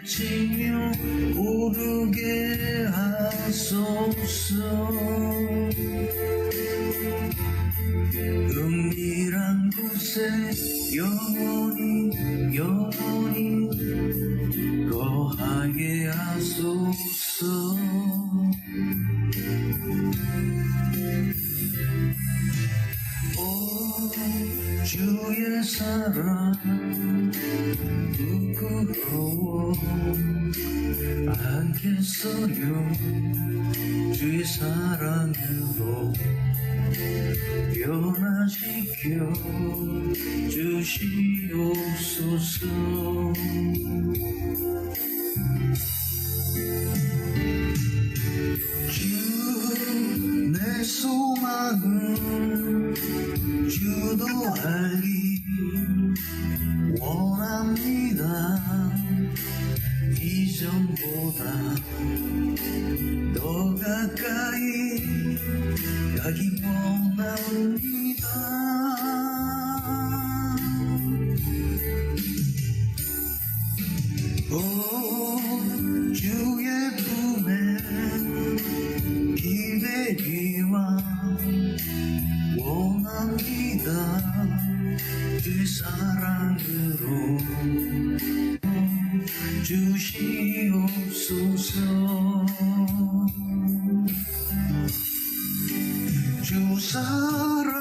날개치며 오르게 하소서. 은밀한 곳에 영원히 거하게 하소서. 오 주의 사랑 부끄러워 않겠어요. 주의 사랑으로 변화시켜 주시옵소서. 주 내 소망은 주도 알기 원합니다. 이전보다 더 가까이 가기 원합니다. 오 주의 품에 기대기와 원합니다. 주 사랑으로 주시옵소서. 주 사랑으로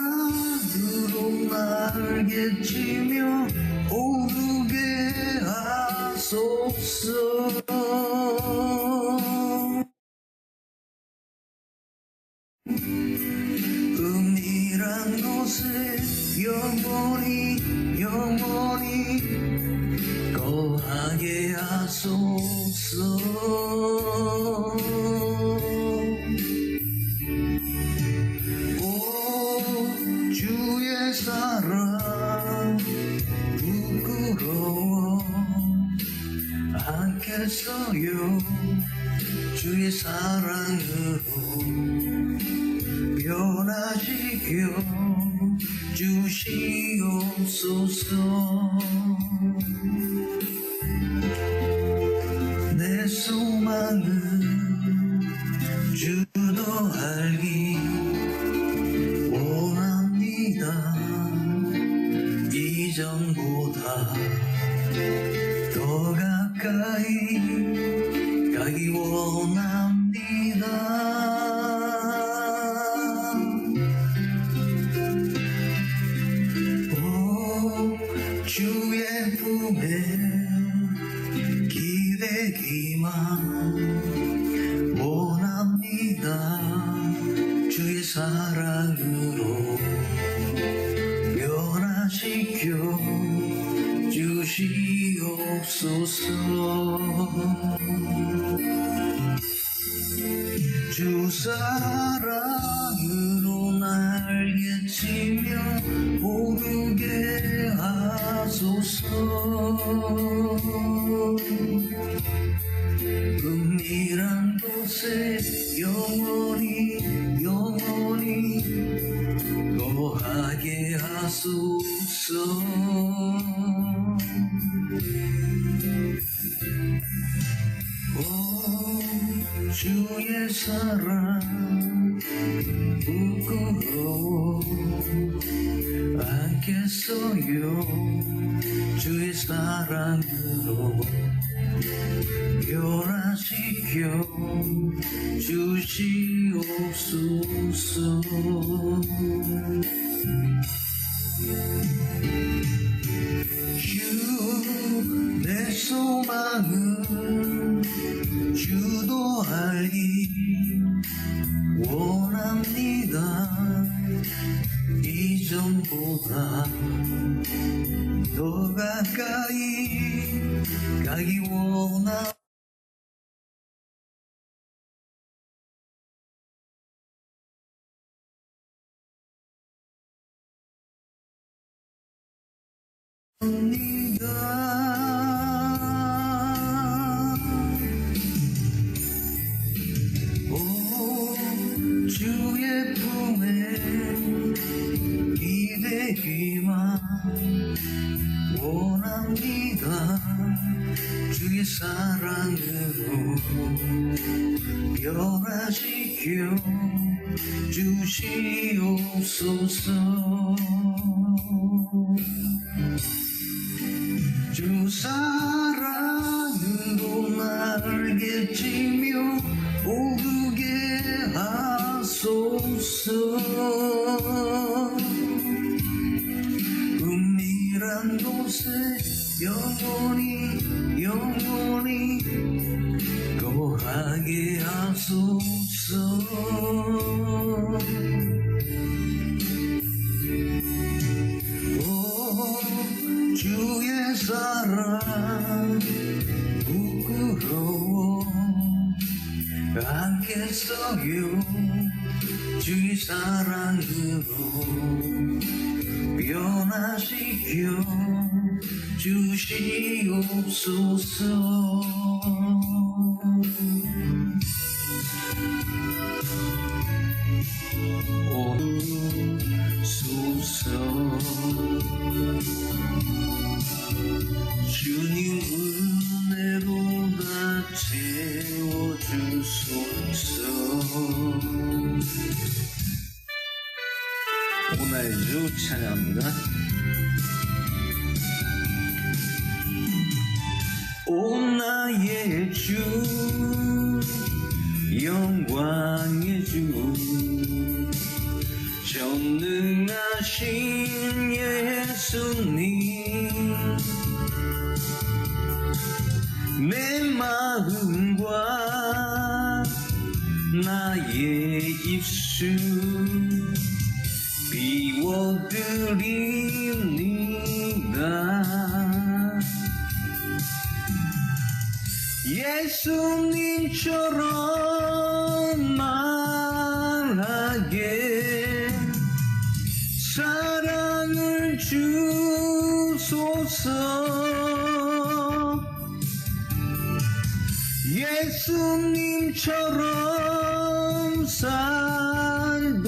날개치며 오르게 하소서. 은밀한 곳에 영원히 거하게 하소서. 오 주의 사랑 부끄러워 않겠어요. 주의 사랑으로 변화시켜 주시옵소서. 내 소망은 주도 알기 원합니다. 이전보다 더 가까이 가기 원합니다. 주의 품에 기대기만 원합니다. 주의 사랑으로 변화시켜 주시옵소서. 주 사랑으로 날개치며 오르게 하소서. 은밀한 곳에 영원히 거하게 하소서. 오 주의 사랑 부끄러워 않겠어요. 주의 사랑으로 변화시켜 주시옵소서. 주 내 소망은 주도 알기 원합니다. 이전보다 더 가까이 가기 원합니다. 오 주의 품에 기대기만 원합니다. 주의 사랑으로 변화시켜 주시옵소서. 주 사랑으로 나를 깨치며 오르게 하소서. 은밀한 곳에 영원히 거하게 하소서. 주의 사랑 부끄러워 않겠어요. 주의 사랑으로 변화시켜 주시옵소서. 오소서. 주님 은혜로 나 채워주소서. 오늘의 주 찬양합니다. 오 나의 주 영광의 주 전능하신 예수님 내 마음과 나의 입술 비워드립니다. 예수님처럼 말하게 사랑을 주소서. 예수님처럼 살도록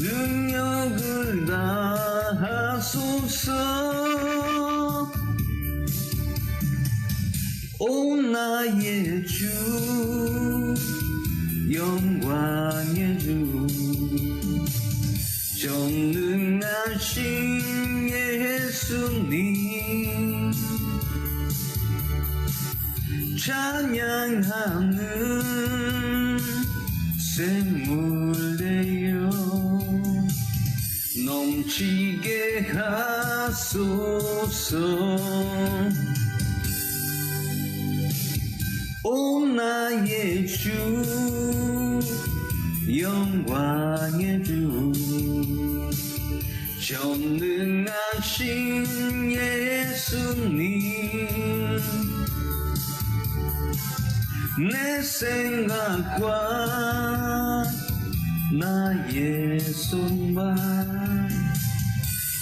능력을 다하소서. 오 나의 주 영광의 주 전능하신 예수님 찬양하는 샘물 되어 넘치게 하소서. 오 나의 주 영광의 주 전능하신 예수님 내 생각과 나의 손만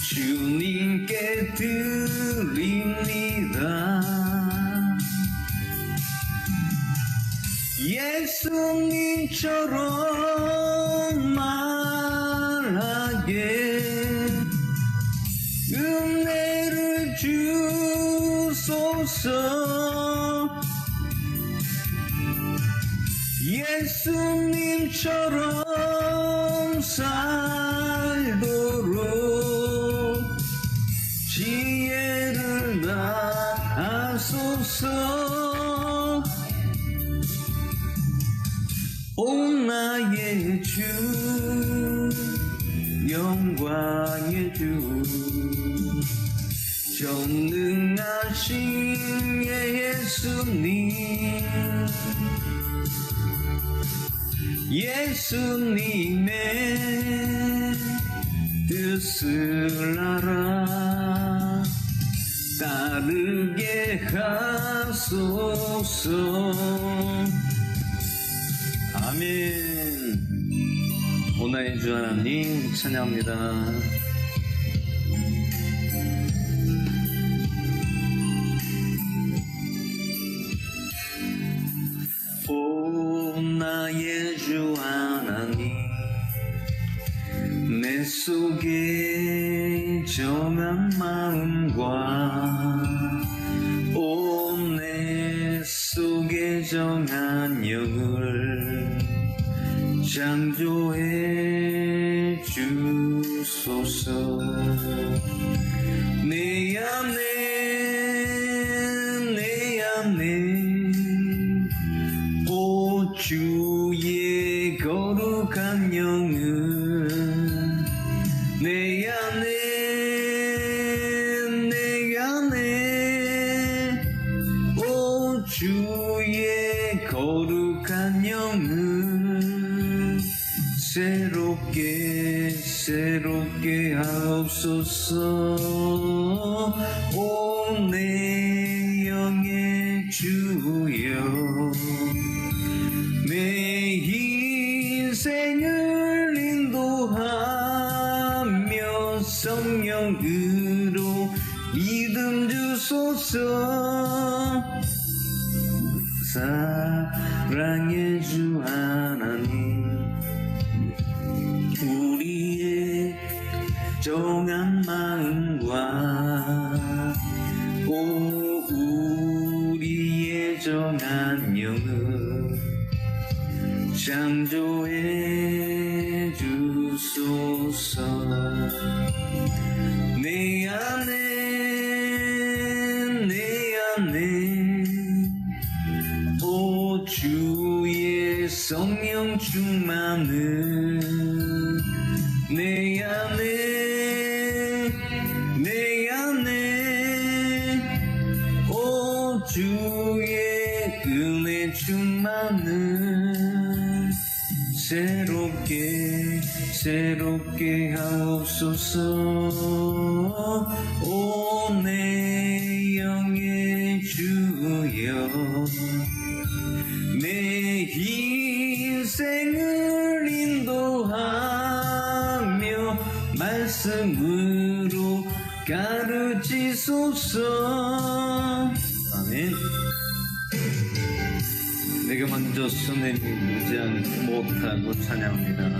주님께 드립니다. 예수님처럼 말하게 은혜를 주소서. 예수님처럼 살도록 지혜를 다하소서. 오 나의 주 영광의 주 전능하신 예수님 예수님의 뜻을 알아 따르게 하소서. 아멘. 오늘의 주 하나님 찬양합니다. 오 나의 주 하나님 내 속에 정한 마음과 마음과 온 내 속에 정한 영을 창조해 주소서. 내 안에 오 주의 거룩한 영을 내 안에 오 주의 거룩한 영을 새롭게 하옵소서. 오 내 영의 주여 내 인생을 인도하며 성령으로 믿음 주소서. 사랑의 주 하나님 우리의 정한 마음과 우리의 정한 영을 창조해 주소서. 내 안에 오 주의 성령 충만을 내 안에 오 주의 은혜 충만을 새롭게 하옵소서. 오 내 영의 주여 내 인생을 인도하며 말씀으로 가르치소서. 아멘. 내가 먼저 손에 밀지 못하고 찬양합니다.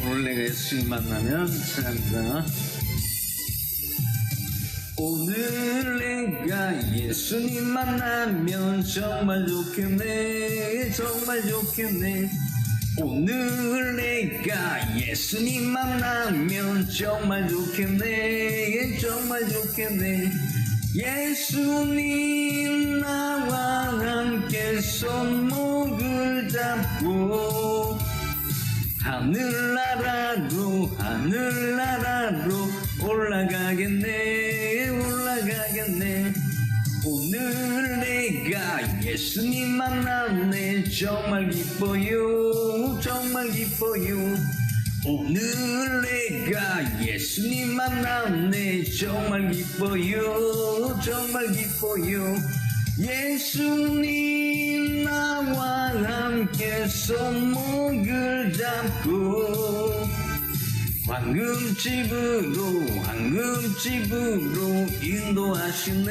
오늘 내가 예수님 만나면 찬양합니다. 오늘 내가 예수님 만나면 정말 좋겠네. 오늘 내가 예수님 만나면 정말 좋겠네. 예수님 나와 함께 손목을 잡고 하늘나라로 올라가겠네. 오늘 내가 예수님 만났네. 정말 기뻐요. 오늘 내가 예수님 만났네. 정말 기뻐요. 예수님 나와 함께 손목을 잡고 황금집으로 인도하시네.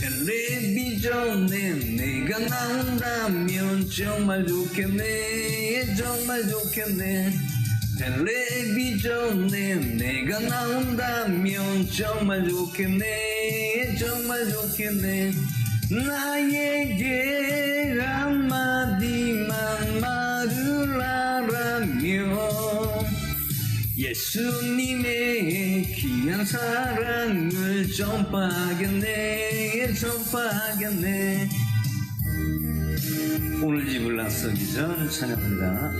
텔레비전에 내가 나온다면 정말 좋겠네. 텔레비전에 내가 나온다면 정말 좋겠네. 나에게 한마디만 말을 하라며 예수님의 귀한 사랑을 전파하겠네. 오늘 집을 나서기 전 찬양합니다.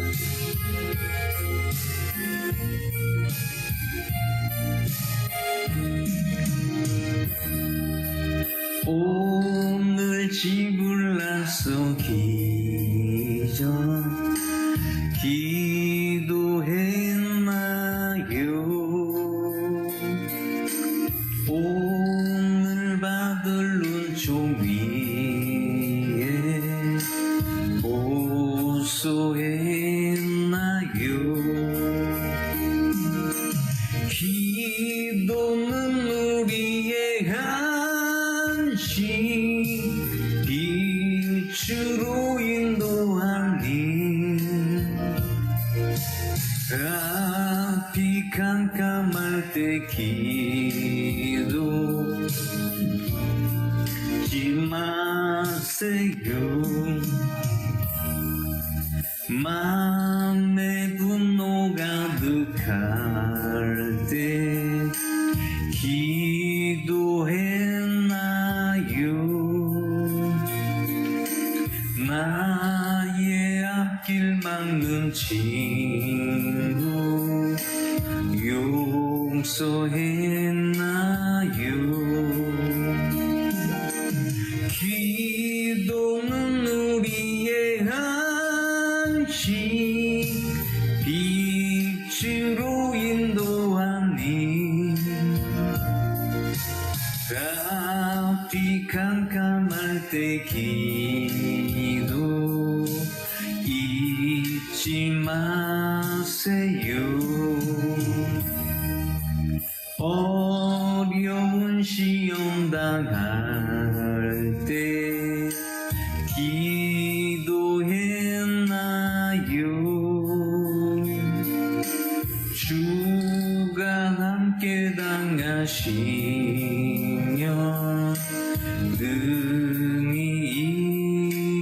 오늘 집을 나서기 전 기도했나요? 오늘 받을 눈총 위에 호소했나요? 기도는 우리의 간신 빛으로 인도하니 앞이 깜깜할 때 기도지 마세요. 마음에 분노 가득할 때 기도했나요? 나의 앞길 막는 친구 용서했나요? 기도는 우리의 안식 빛으로 인도하니 앞이 깜깜할 때 기도 잊지 마세요. 어려운 시험 당할 때 기도했나요? 주가 함께 당하시면 능히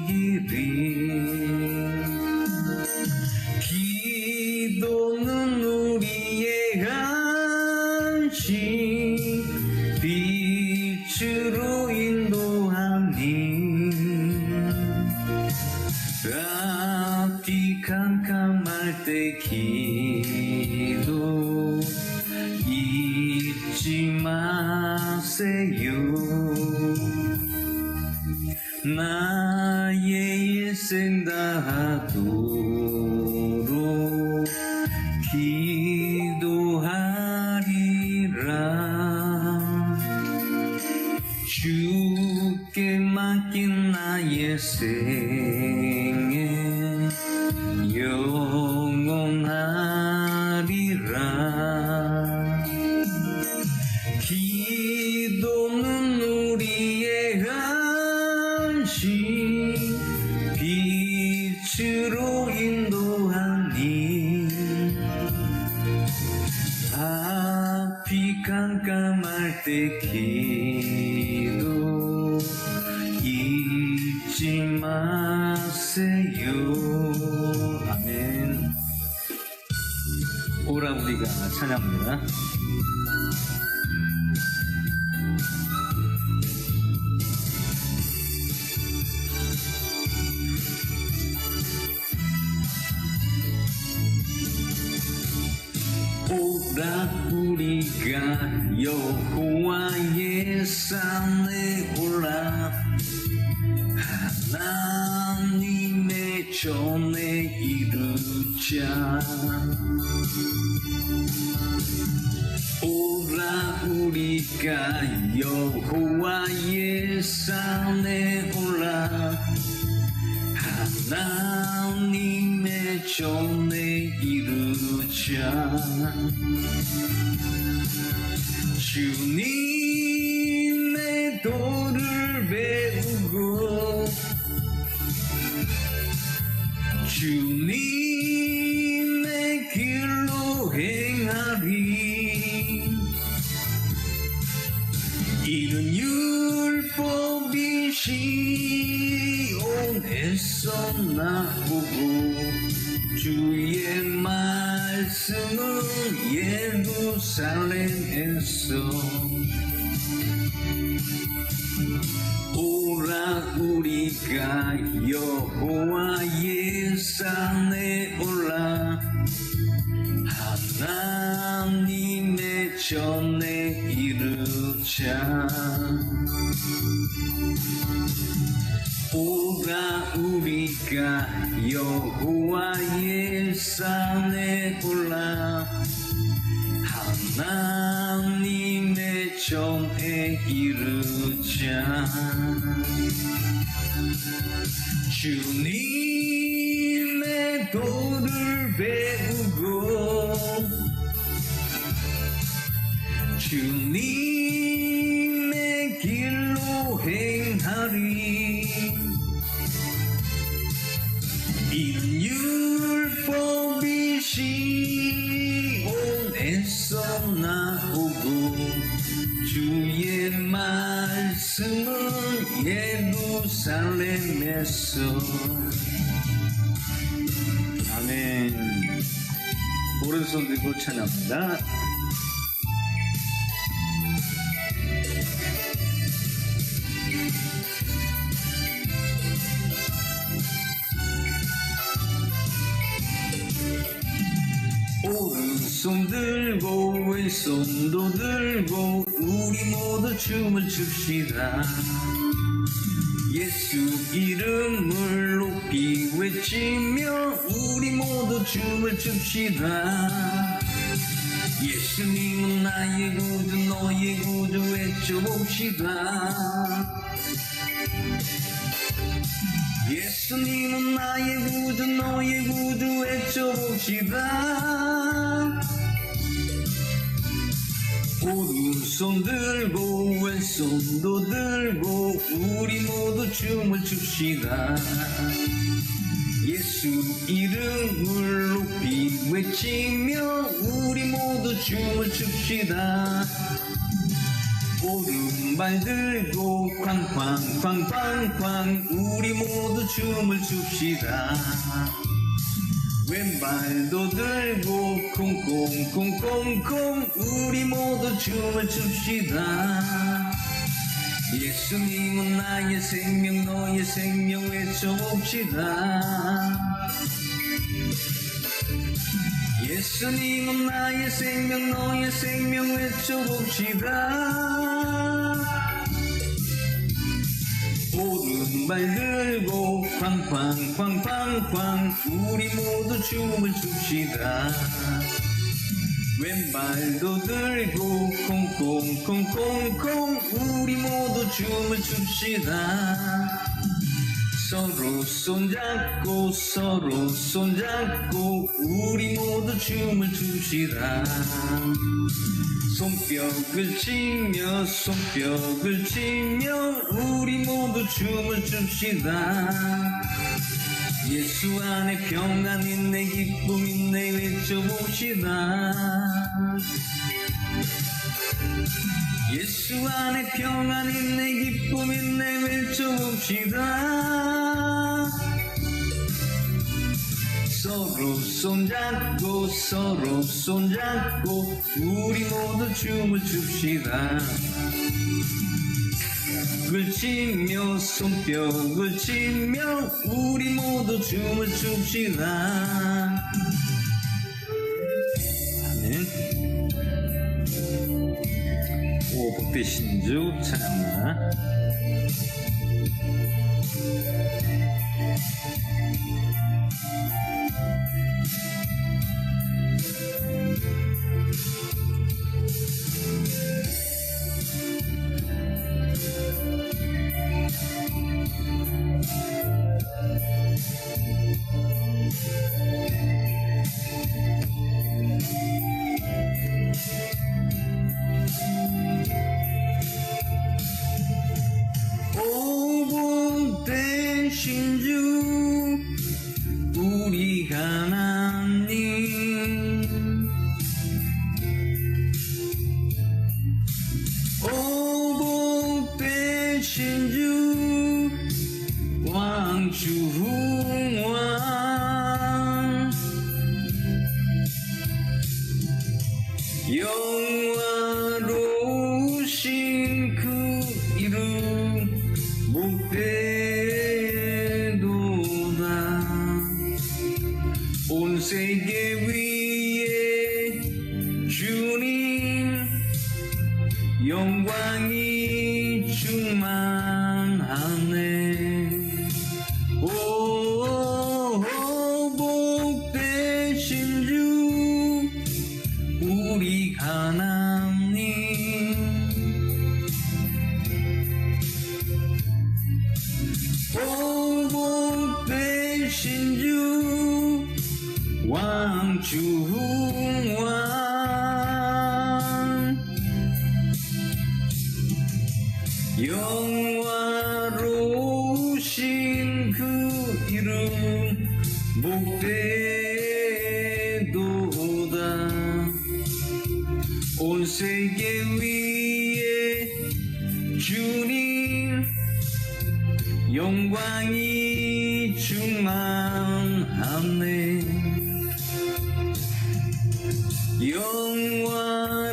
이기리. 기도는 우리의 안식 빛으로 인도하니 앞이 깜깜할 때 기도 잊지 마세요. 나의 일생 다하도록 기도하리라. 주께 맡긴 나의 생애 영원하리라. 기도는 우리의 안식 빛으로 인도하니 앞이 깜깜할 때 기도 잊지 마세요. 아멘. 오라 우리가 찬양합니다. 오라 우리가 여호와의 산에 올라 하나님의 전에 이르자. 오라 우리가 여호와의 산에 올라 하나님의 전에 이르자. 주님의 도를 배우고 주님의 길로 행하리. 이는 율법이 시온에서 나오고 주의 말씀은 예루살렘에서. 오라 우리가 여호와의 산에 올라 하나님의 전에 이르자. 오라 우리가 여호와의 산에 올라 하나님의 전에 이르자. 주님의 도를 배우고 주님의 말씀은 예루살렘에서. 아멘. 오른손 들고 찬양합니다. 오른손 들고 왼손도 들고 우리 모두 춤을 춥시다. 예수 이름을 높이 외치며 우리 모두 춤을 춥시다. 예수님은 나의 구주 너의 구주 외쳐봅시다. 예수님은 나의 구주 너의 구주 외쳐봅시다. 오른손 들고 왼손도 들고 우리 모두 춤을 춥시다. 예수 이름을 높이 외치며 우리 모두 춤을 춥시다. 오른발 들고 쾅쾅쾅쾅쾅 우리 모두 춤을 춥시다. 왼발도 들고 콩콩콩콩콩 우리 모두 춤을 춥시다. 예수님은 나의 생명 너의 생명 외쳐봅시다. 예수님은 나의 생명 너의 생명 외쳐봅시다. 오른발 들고 쾅쾅쾅쾅쾅 우리 모두 춤을 춥시다. 왼발도 들고 콩콩콩콩콩 우리 모두 춤을 춥시다. 서로 손잡고 서로 손잡고 우리 모두 춤을 춥시다. 손뼉을 치며 손뼉을 치며 우리 모두 춤을 춥시다. 예수 안에 평안 있네 기쁨 있네 외쳐봅시다. 예수 안에 평안 있네 기쁨 있네 외쳐봅시다. 서로 손잡고 서로 손잡고 우리 모두 춤을 춥시다. 손뼉을 치며 손뼉을 치며 우리 모두 춤을 춥시다. 아멘. 오 복대 신주 찬양합니다. 신주 우리 하나님 오복된 신주 왕중왕 영화로우신 그 이름 복된 온 세계 위에 주님 영광이 충만하네. 오 복되신 주 우리 하나님 오 복되신 주 왕중왕 영화로우신 그 이름 복되도다. 온 세계 위에 주님 영광이 충만하네.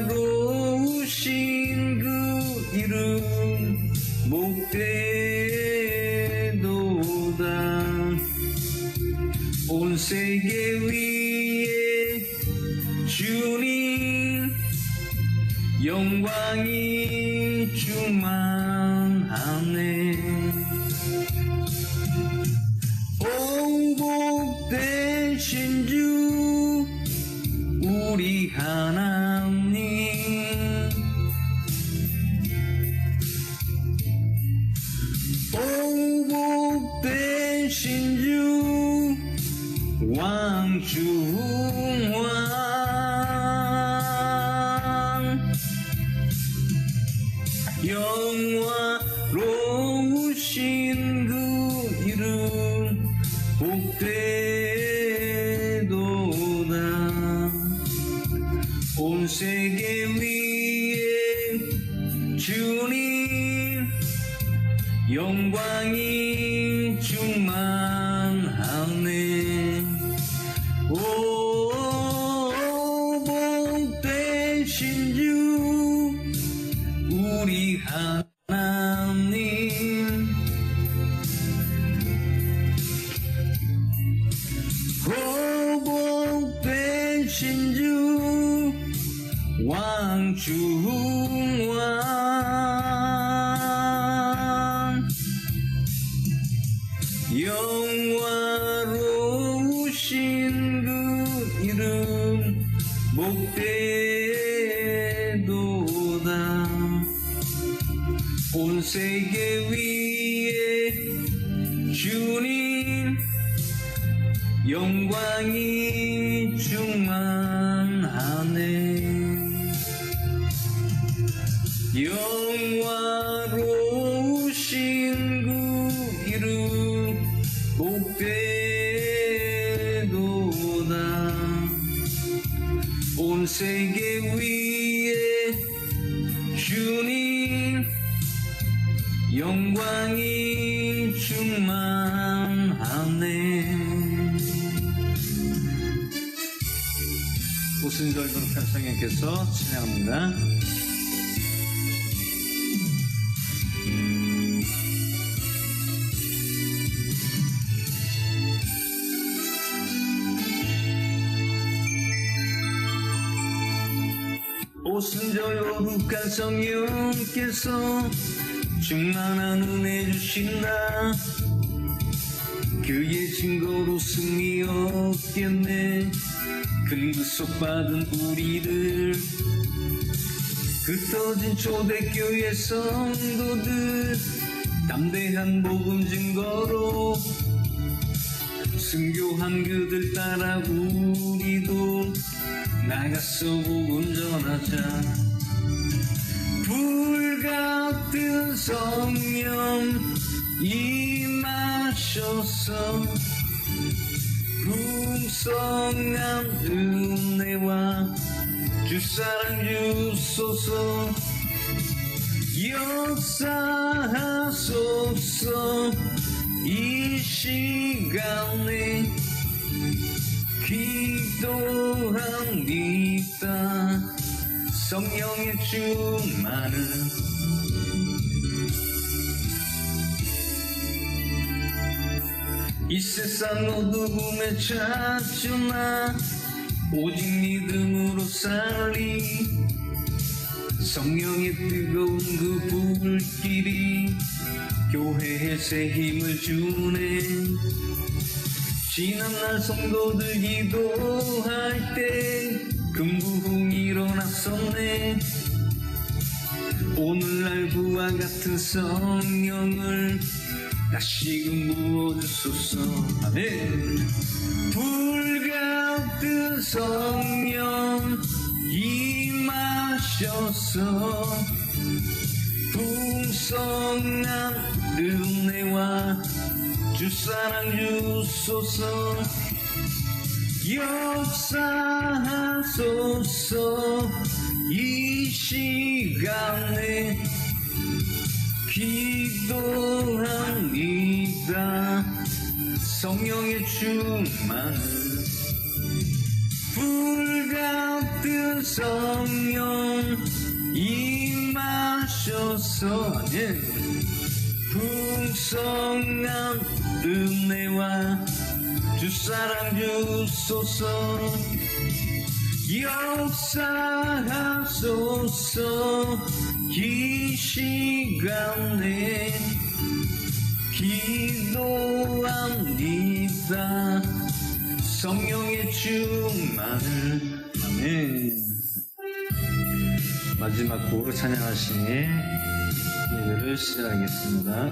영화로우신 그 이름 복되도다. 온 세계 위에 주님 영광이 충만하네. 오 복되신 주 우리 하나님, 오 복되신 주 왕중왕, 영화로우신 그 이름 복되도다. 온 세계 위에 주님 영광이 충만하네. 오 복되신 주 우리 하나님, 오 복되신 주 왕중왕, 영화로우신 그 이름 복되도다. 온 세계 위에 주님 영광이 충만하네. 영화로우신 그 이름 복되도다. 온 세계 위에 주님 영광이 충만하네. 오순절 거룩한 성령께서 찬양합니다. 오순절 거룩한 성령께서 충만한 은혜 주신다. 그의 증거로 승리 얻겠네. 근구속 받은 우리를 흩어진 초대교회 성도들 담대한 복음 증거로 순교한 그들 따라 우리도 나가서 복음 전하자. 불같은 성령 임하셔서 풍성한 은혜와 주사랑 주소서. 역사하소서. 이 시간에 기도합니다. 성령의 충만을 이 세상 어두움에 찾으나 오직 믿음으로 살리. 성령의 뜨거운 그 불길이 교회에 새 힘을 주네. 지난날 성도들 기도할 때 금부흥 일어났었네. 오늘날 그와 같은 성령을 다시금 부어주소서. 아멘. 불같은 성령 임하셔서 풍성한 은혜와 주사랑 주소서. 역사하소서. 이 시간에 기도합니다. 성령의 충만을 불같은 성령 임하셔서 풍성한 은혜와 주 사랑 주소서 역사하소서 이 시간에 기도합니다. 성령의 충만을. 아멘. 마지막 곡으로 찬양하시니 예배를 시작하겠습니다.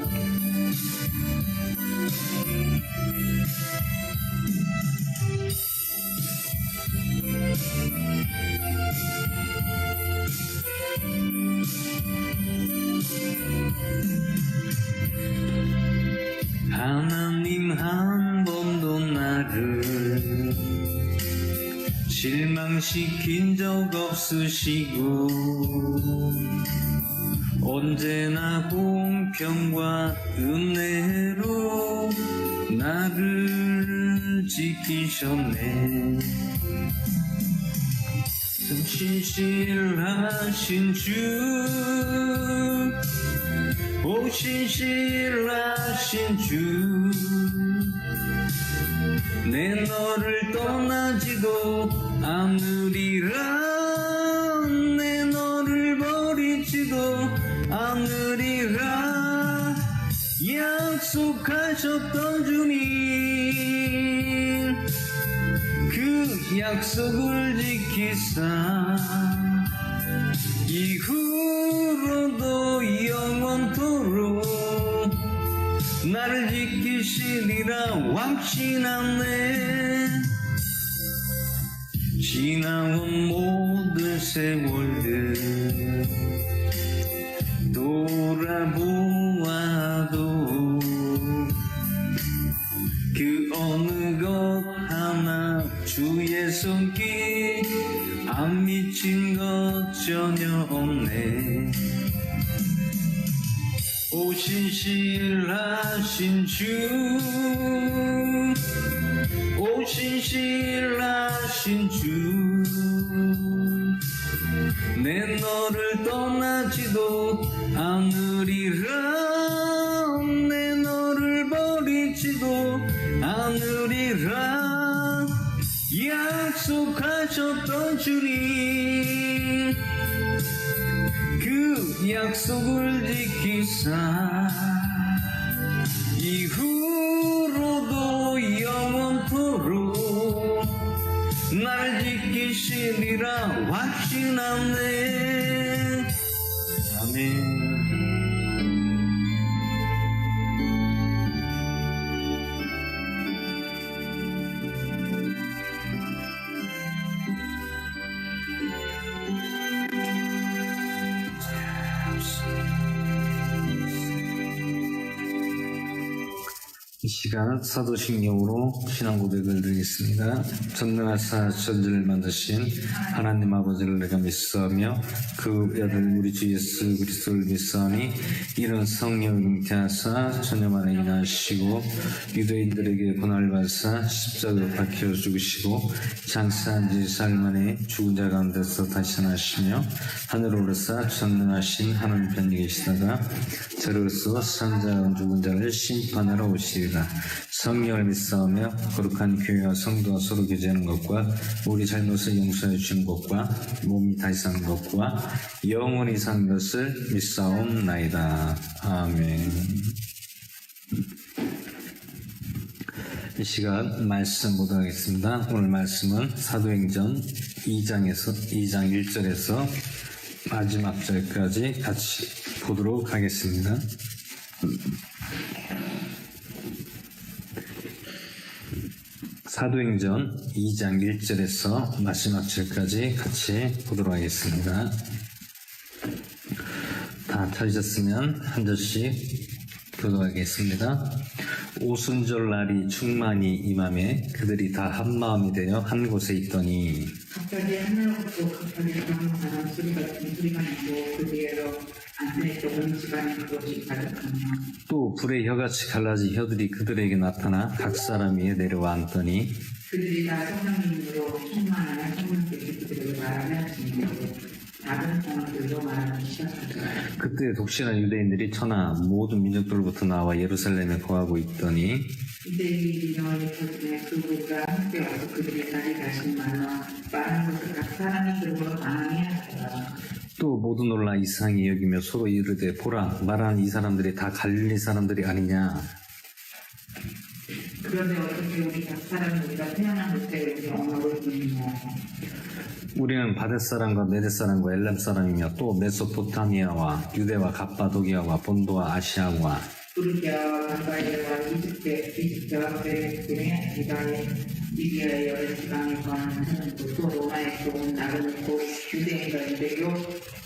하나님 한 번도 나를 실망시킨 적 없으시고 언제나 공평과 은혜로 나를 지키셨네. 신실하신 주, 오 신실하신 주, 내 너를 떠나지도 않으리라, 내 너를 버리지도 않으리라, 약속하셨던 주님, 그 약속을 지키사 이후로도 영원토록 나를 지키시리라 확신하네. 지나온 모든 세월들 돌아보아도 그 어느 것 하나 주의 손길 안 미친 것 전혀 없네. 오 신실하신 주, 오 신실하신 주, 내 너를 떠나지도 않으리라, 내 너를 버리지도 않으리라, 약속하셨던 주님, 그 약속을 지키사 이후로도 영원토록 나를 지키시리라 확신하네. 아멘. 이 시간 사도신경으로 신앙 고백을 드리겠습니다. 전능하사 천지를 만드신 하나님 아버지를 내가 믿사오며 그 아들 우리 주 예수 그리스도를 믿사오니 이는 성령을 잉태하사 천녀만에 인하시고 유대인들에게 고난을 받으사 십자가로 박혀 죽으시고 장사한 지 사흘 만에 죽은 자 가운데서 다시 살아나시며 하늘로 오르사 전능하신 하나님 편에 계시다가 저로서 산자 죽은 자를 심판하러 오시리라. 성령을 믿사오며 거룩한 교회와 성도와 서로 교제하는 것과 우리 잘못을 용서해 주는 것과 몸이 다시 사는 것과 영원히 사는 것을 믿사옵나이다. 아멘. 이 시간 말씀 보도록 하겠습니다. 오늘 말씀은 사도행전 2장 1절에서 마지막 절까지 같이 보도록 하겠습니다. 사도행전 2장 1절에서 마지막 절까지 같이 보도록 하겠습니다. 다 찾으셨으면 한 절씩 교도하겠습니다. 오순절 날이 충만히 임함에 그들이 다 한 마음이 되어 한 곳에 있더니 갑자기 하늘로부터 갑자기 그런 바람 소리 같은 소리가 나고 그 뒤로 앉아있던 온 집안이 그것이 가득하며 또 불의 혀같이 갈라진 혀들이 그들에게 나타나 각 사람 위에 내려와 앉더니 그들이 다 성령님으로 충만하여 성령께서 그들을 말하며 하시니 다른 사람들도 말하기 시작하더라. 그때 독실한 유대인들이 천하 모든 민족들로부터 나와 예루살렘에 거하고 있더니 이들이 너희 곁에 그들과 함께 와서 그들의 자리 가신 말로 빠른 것을 각 사람이 그들로 당하게 하더라. 또 모두 놀라 이상히 여기며 서로 이르되 보라 말하는 이 사람들이 다 갈릴리 사람들이 아니냐. 그런데 어떻게 우리 각 사람이 우리가 태어난 그때 우리 언어를 듣느냐. 우리는 바벳 사람과 메데 사람과 엘람 사람이며 또 메소포타미아와 유대와 갑바도기아와 본도와 아시아와 부르기아와 간바이아와 이집트와 베레스틴의 지방에 리비아의 여러 지방에 거하는 사람도 또 로마에 온 나를 있고 유대인과 유대교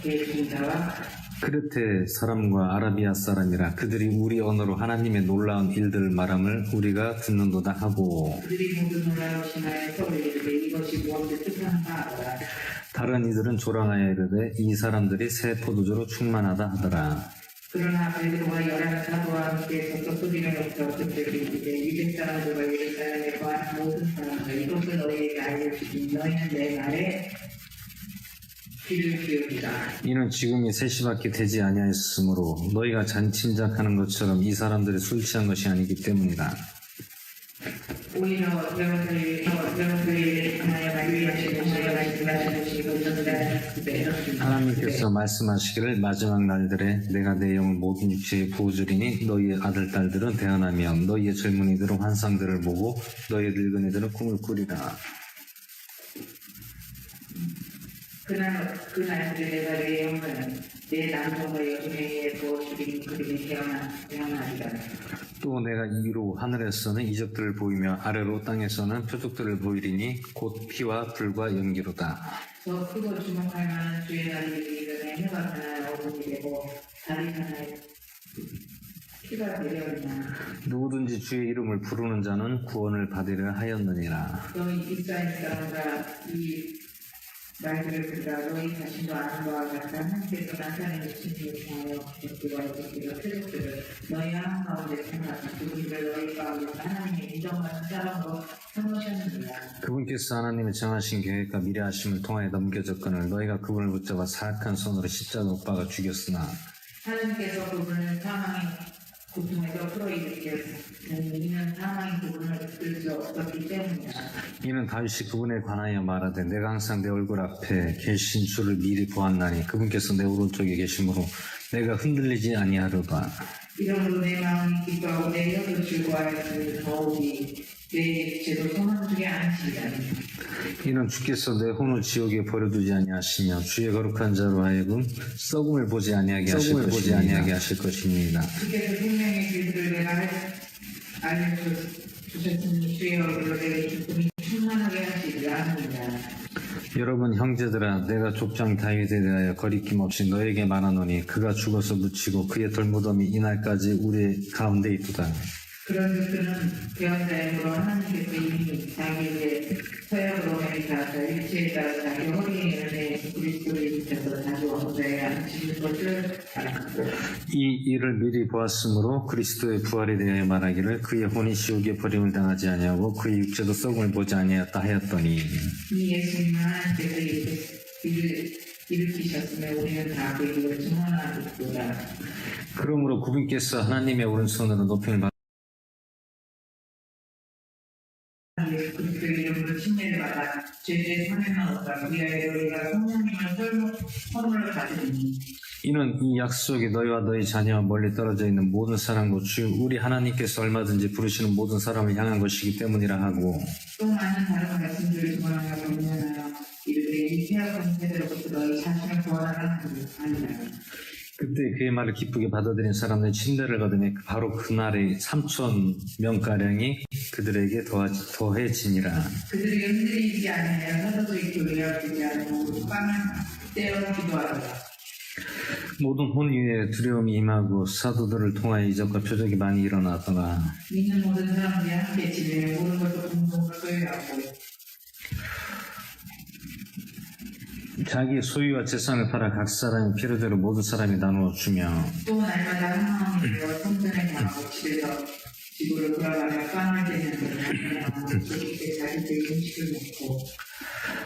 계신자와 크레테 사람과 아라비아 사람이라 그들이 우리 언어로 하나님의 놀라운 일들을 말함을 우리가 듣는도다 하고 그들이 모두 놀라우시나에서 우리에게 이것이 무엇을 뜻하는가 하더라. 다른 이들은 조랑하여 이르되 이 사람들이 새 포도주로 충만하다 하더라. 그러나 베드로와 열한 사도와 함께 서서 소리를 높여 그들에게 이르되 유대 사람들과 예루살렘에 거하는 모든 사람들 이것을 너희에게 알려주니 너희는 내 말에 귀를 기울이라. 이는 지금이 3시밖에 되지 아니하였으므로 너희가 잔침작하는 것처럼 이 사람들이 술 취한 것이 아니기 때문이다. 오히려 여러분들이 하나의 말씀하시고 말씀하시고 하나님께서 말씀하시기를 마지막 날들에 내가 내 영을 모든 육체에 부어주리니 너희의 아들 딸들은 대언하며 너희의 젊은이들은 환상들을 보고 너희의 늙은이들은 꿈을 꾸리라. 그날 내가 내 영을 내 남성과 여종에게 부어주리니 그들이 태어나리라. 또 내가 이로 하늘에서는 이적들을 보이며 아래로 땅에서는 표적들을 보이리니 곧 피와 불과 연기로다. 더 크고 주목할 만한 주의 날이 이르되 해가 하나의 어둠이 되고 달이 하나의 피가 되려니나 누구든지 주의 이름을 부르는 자는 구원을 받으려 하였느니라. 너희 이스라엘 사람과 이 말들을 듣다 너희 자신도 아는 바와 같다. 하나님께서 나타내는 신을 통하여 적들과 적들과 표적들을 너희 하나님 가운데 생각하사 그들을 너희 가운데 하나님의 인정받는 사람으로 삼으셨느니라. 그분께서 하나님의 정하신 계획과 미래하심을 통하여 넘겨졌거늘 너희가 그분을 붙잡아 사악한 손으로 십자가 못 박아 죽였으나 하나님께서 그분을 사망의 고통에서 풀어일으켰으니 이는 사망의 그분을 붙들 수 없었기 때문이다. 이는 다윗이 그분에 관하여 말하되 내가 항상 내 얼굴 앞에 계신 주를 미리 보았나니 그분께서 내 오른쪽에 계심으로 내가 흔들리지 아니하려다. 이러므로 내 마음이 기뻐하고 내 혀도 즐거워하였으니 더욱이 내 육체도 소망 중에 안식이라니. 이는 주께서 내 혼을 지옥에 버려두지 아니하시며 주의 거룩한 자로 하여금 썩음을 보지 아니하게 하실 것입니다. 주께서 생명의 길들을 내가 알려주셨으니 주의 얼굴로 내 기쁨이 충만하게 하시리라 하느니라. 여러분 형제들아 내가 족장 다윗에 대하여 거리낌 없이 너에게 말하노니 그가 죽어서 묻히고 그의 덜무덤이 이날까지 우리 가운데 있도다. 그런 것들은 배원자임으로 하나님께서 이미 자기의 서약으로 내리사하사 일체에 따라 자기 허리에 열매 그리스도를 입혀서 자주 왕자에 앉히실 것을 알았고 이 일을 미리 보았으므로 그리스도의 부활에 대하여 말하기를 그의 혼이 지옥에 버림을 당하지 아니하고 그의 육체도 썩음을 보지 아니하였다 하였더니 이 예수님은 하나님께서 일으키셨으며 우리는 다 그 일을 증언하였도다. 그러므로 그분께서 하나님의 오른손으로 높임을 받 예수 그리스도의 이름으로 침례를 받아 죄의 선행을 얻다 위하여 우리가 성령님을 선물로 받으니 이는 이 약속이 너희와 너희 자녀와 멀리 떨어져 있는 모든 사람과 주 우리 하나님께서 얼마든지 부르시는 모든 사람을 향한 것이기 때문이라 하고 또 많은 다른 말씀들을 증언하여 경륜하여 이르되 이 폐역한 세대로부터 너희 자신을 구원하라 하니라. 그때 그의 말을 기쁘게 받아들인 사람들이 침례를 받으니 바로 그날에 3,000명가량이 그들에게 더해지니라. 그들이 흔들리지 않으며 서서히 교리하지 않고 빵을 떼어 기도하더라. 모든 혼 위에 두려움이 임하고 사도들을 통하여 이적과 표적이 많이 일어나더라. 이는 모든 사람들이 함께 지내며 모든 것을 공동으로 소유하고 자기 소유와 재산을 팔아 각 사람이 필요대로 모든 사람이 나누어 주며 또 날마다 한마음이 되어 성전에 나가고 집으로 돌아가며 빵을 떼는 그렇게 자기들이 음식을 먹고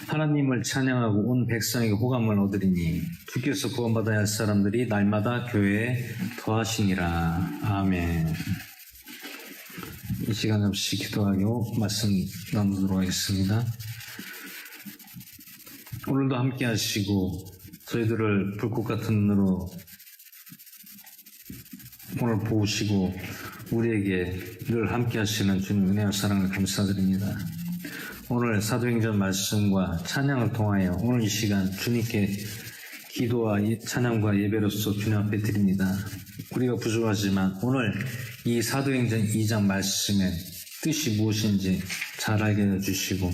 하나님을 찬양하고 온 백성에게 호감을 얻으리니 주께서 구원받아야 할 사람들이 날마다 교회에 더하시니라. 아멘. 이 시간 잠시 기도하고 말씀 나누도록 하겠습니다. 오늘도 함께 하시고 저희들을 불꽃 같은 눈으로 오늘 보시고 우리에게 늘 함께 하시는 주님 은혜와 사랑을 감사드립니다. 오늘 사도행전 말씀과 찬양을 통하여 오늘 이 시간 주님께 기도와 찬양과 예배로서 주님 앞에 드립니다. 우리가 부족하지만 오늘 이 사도행전 2장 말씀의 뜻이 무엇인지 잘 알게 해주시고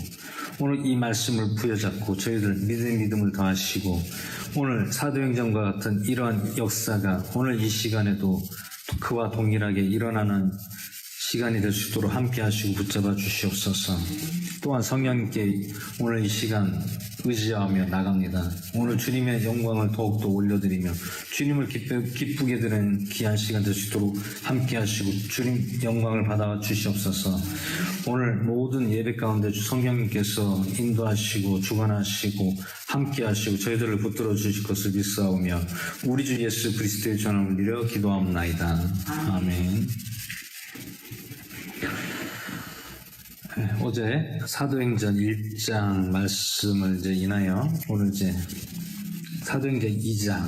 오늘 이 말씀을 부여잡고 저희들 믿음을 더하시고 오늘 사도행전과 같은 이러한 역사가 오늘 이 시간에도 그와 동일하게 일어나는 시간이 될 수 있도록 함께 하시고 붙잡아 주시옵소서. 또한 성령님께 오늘 이 시간 의지하며 나갑니다. 오늘 주님의 영광을 더욱더 올려드리며 주님을 기쁘게 드리는 귀한 시간 될 수 있도록 함께 하시고 주님 영광을 받아 주시옵소서. 오늘 모든 예배 가운데 성령님께서 인도하시고 주관하시고 함께 하시고 저희들을 붙들어 주실 것을 믿사오며 우리 주 예수 그리스도의 전함을 드려 기도하옵나이다. 아멘. 어제 사도행전 1장 말씀을 이제 인하여 오늘 이제 사도행전 2장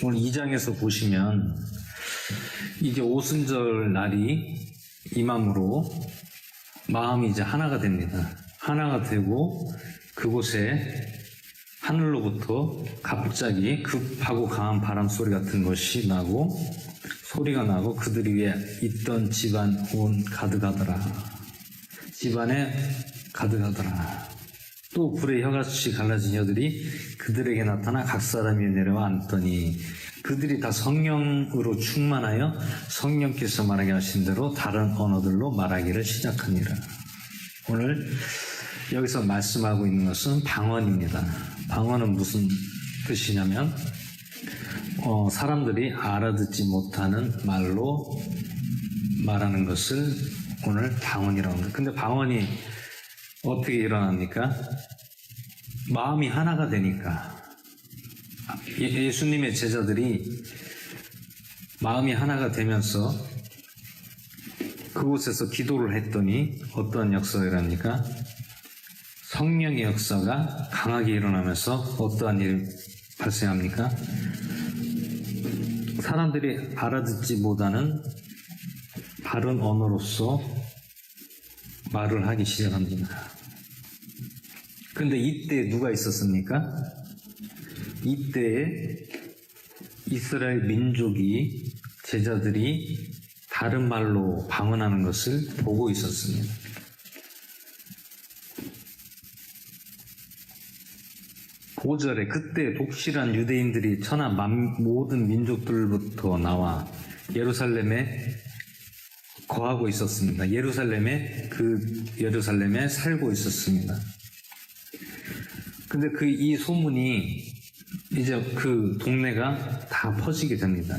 오늘 2장에서 보시면 이제 오순절 날이 임함으로 마음이 이제 하나가 됩니다. 하나가 되고 그곳에 하늘로부터 갑자기 급하고 강한 바람 소리 같은 것이 나고 소리가 나고 그들 위에 있던 집안 온 가득하더라. 집안에 가득하더라. 또 불의 혀같이 갈라진 혀들이 그들에게 나타나 각 사람 위에 내려와 앉더니 그들이 다 성령으로 충만하여 성령께서 말하게 하신 대로 다른 언어들로 말하기를 시작하니라. 오늘 여기서 말씀하고 있는 것은 방언입니다. 방언은 무슨 뜻이냐면 사람들이 알아듣지 못하는 말로 말하는 것을 오늘 방언이라고 합니다. 근데 방언이 어떻게 일어납니까? 마음이 하나가 되니까. 예수님의 제자들이 마음이 하나가 되면서 그곳에서 기도를 했더니 어떤 역사가 일어납니까? 성령의 역사가 강하게 일어나면서 어떠한 일이 발생합니까? 사람들이 알아듣지 못하는 다른 언어로서 말을 하기 시작합니다. 근데 이때 누가 있었습니까? 이때에 이스라엘 민족이 제자들이 다른 말로 방언하는 것을 보고 있었습니다. 고절에 그때 독실한 유대인들이 천하 모든 민족들부터 나와 예루살렘에 거하고 있었습니다. 예루살렘에 살고 있었습니다. 근데 이 소문이 이제 그 동네가 다 퍼지게 됩니다.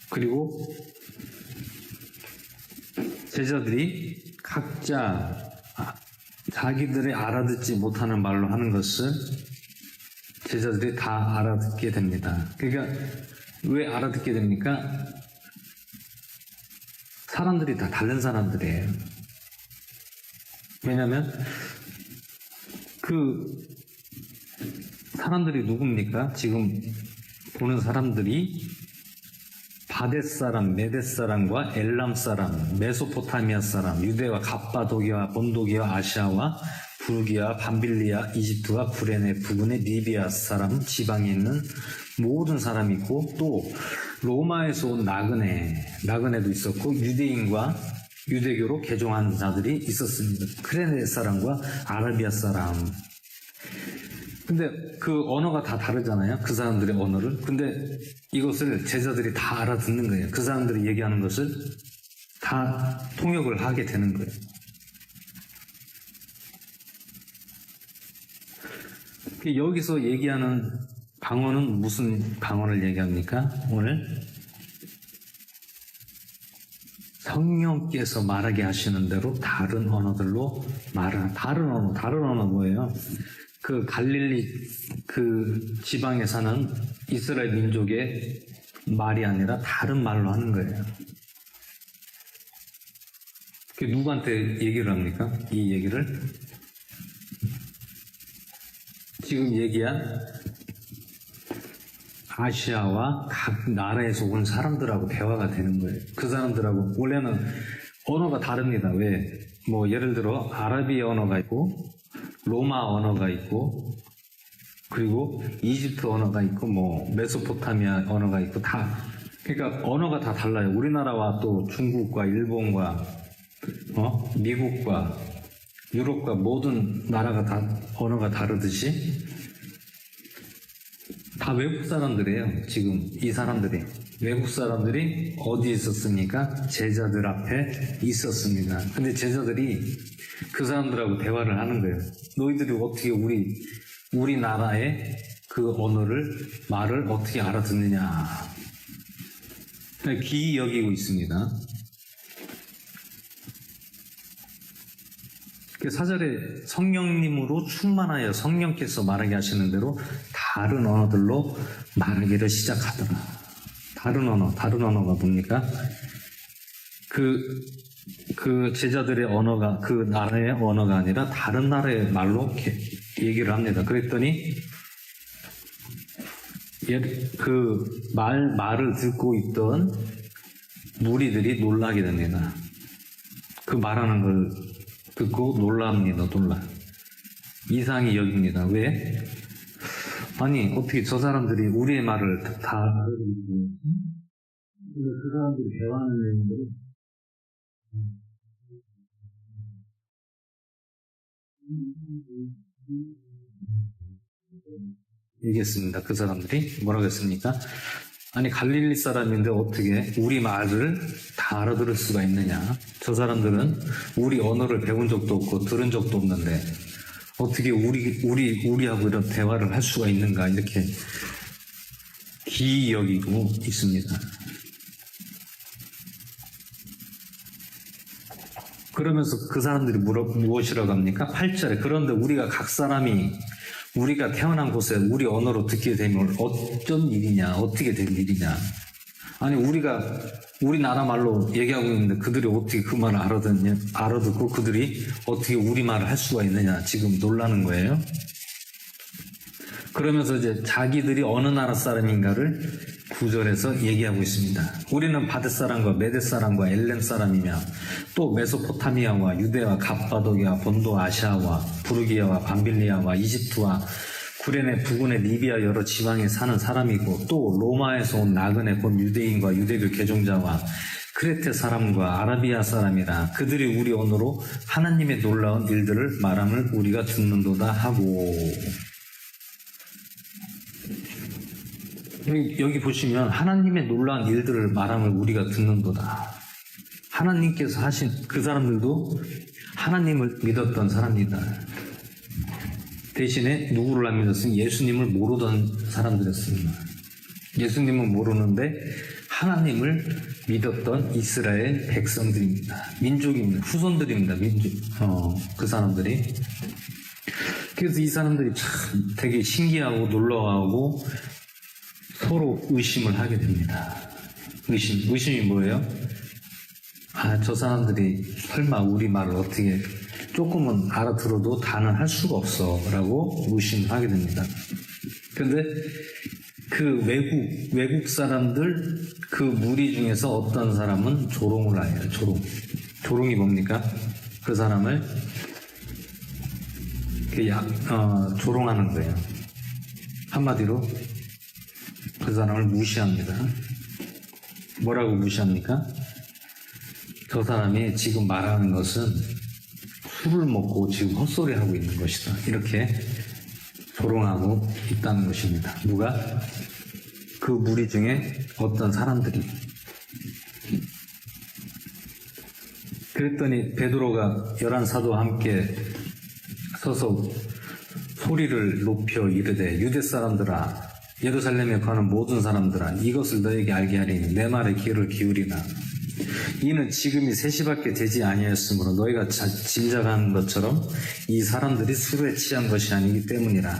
그리고 제자들이 각자 자기들이 알아듣지 못하는 말로 하는 것을 제자들이 다 알아듣게 됩니다. 그러니까 왜 알아듣게 됩니까? 사람들이 다 다른 사람들이에요. 왜냐하면 그 사람들이 누굽니까? 지금 보는 사람들이 바댓 사람, 메댓 사람과 엘람 사람, 메소포타미아 사람, 유대와 갑바도기와 본도기와 아시아와 부르기아, 밤빌리아, 이집트와 구레네 부근의 리비아 사람 지방에 있는 모든 사람이 있고 또 로마에서 온 나그네도 있었고 유대인과 유대교로 개종한 자들이 있었습니다. 크레네 사람과 아라비아 사람. 근데 그 언어가 다 다르잖아요. 그 사람들의 언어를. 근데 이것을 제자들이 다 알아듣는 거예요. 그 사람들이 얘기하는 것을 다 통역을 하게 되는 거예요. 여기서 얘기하는 방언은 무슨 방언을 얘기합니까? 오늘 성령께서 말하게 하시는 대로 다른 언어들로 말하는 다른 언어 뭐예요? 그 갈릴리 그 지방에 사는 이스라엘 민족의 말이 아니라 다른 말로 하는 거예요. 그게 누구한테 얘기를 합니까? 이 얘기를 지금 얘기한 아시아와 각 나라에서 온 사람들하고 대화가 되는 거예요. 그 사람들하고 원래는 언어가 다릅니다. 왜? 뭐 예를 들어 아라비아 언어가 있고 로마 언어가 있고 그리고 이집트 언어가 있고 뭐 메소포타미아 언어가 있고 다 그러니까 언어가 다 달라요. 우리나라와 또 중국과 일본과 미국과 유럽과 모든 나라가 다 언어가 다르듯이 다 외국 사람들이에요. 지금 이 사람들이 외국 사람들이 어디에 있었습니까? 제자들 앞에 있었습니다. 근데 제자들이 그 사람들하고 대화를 하는 거예요. 너희들이 어떻게 우리 나라의 그 말을 어떻게 알아듣느냐. 기이 여기고 있습니다. 4절에 성령님으로 충만하여 성령께서 말하게 하시는 대로 다른 언어들로 말하기를 시작하더라. 다른 언어가 뭡니까? 그 제자들의 언어가 그 나라의 언어가 아니라 다른 나라의 말로 얘기를 합니다. 그랬더니 그 말을 듣고 있던 무리들이 놀라게 됩니다. 그 말하는 걸 듣고 놀랍니다. 이상히 여깁니다. 왜? 아니 어떻게 저 사람들이 우리의 말을 다 알아듣고 그 사람들이 대화하는 내용들이 얘기했습니다. 그 사람들이 뭐라고 했습니까? 아니 갈릴리 사람인데 어떻게 우리 말을 다 알아들을 수가 있느냐? 저 사람들은 우리 언어를 배운 적도 없고 들은 적도 없는데 어떻게 우리하고 이런 대화를 할 수가 있는가? 이렇게 기이 여기고 있습니다. 그러면서 그 사람들이 무엇이라고 합니까? 8절에 그런데 우리가 각 사람이 우리가 태어난 곳에 우리 언어로 듣게 되면 어쩐 일이냐, 어떻게 될 일이냐. 아니 우리가 우리나라 말로 얘기하고 있는데 그들이 어떻게 그 말을 알아듣고 그들이 어떻게 우리 말을 할 수가 있느냐 지금 놀라는 거예요. 그러면서 이제 자기들이 어느 나라 사람인가를 9절에서 얘기하고 있습니다. 우리는 바데 사람과 메데 사람과 엘렘 사람이며 또 메소포타미아와 유대와 갑바도기와 본도 아시아와 부르기아와 밤빌리아와 이집트와 구레네 부근의 리비아 여러 지방에 사는 사람이고 또 로마에서 온 나그네 본 유대인과 유대교 개종자와 크레테 사람과 아라비아 사람이라 그들이 우리 언어로 하나님의 놀라운 일들을 말함을 우리가 듣는도다 하고 여기 보시면 하나님의 놀라운 일들을 말함을 우리가 듣는도다. 하나님께서 하신 그 사람들도 하나님을 믿었던 사람이다. 대신에 누구를 안 믿었으면 예수님을 모르던 사람들이었습니다. 예수님은 모르는데 하나님을 믿었던 이스라엘 백성들입니다. 민족입니다. 후손들입니다. 그 사람들이. 그래서 이 사람들이 참 되게 신기하고 놀라워하고 서로 의심을 하게 됩니다. 의심이 뭐예요? 저 사람들이 설마 우리 말을 어떻게 조금은 알아들어도 다는 할 수가 없어 라고 의심을 하게 됩니다. 그런데 그 외국 사람들 그 무리 중에서 어떤 사람은 조롱을 해요. 조롱이 뭡니까? 그 사람을 조롱하는 거예요. 한마디로 그 사람을 무시합니다. 뭐라고 무시합니까? 저 사람이 지금 말하는 것은 술을 먹고 지금 헛소리하고 있는 것이다. 이렇게 조롱하고 있다는 것입니다. 누가? 그 무리 중에 어떤 사람들이. 그랬더니 베드로가 11사도와 함께 서서 소리를 높여 이르되 유대 사람들아 예루살렘에 가는 모든 사람들아 이것을 너에게 알게 하리니 내 말에 귀를 기울이라. 이는 지금이 3시밖에 되지 아니하였으므로 너희가 짐작하는 것처럼 이 사람들이 술에 취한 것이 아니기 때문이라.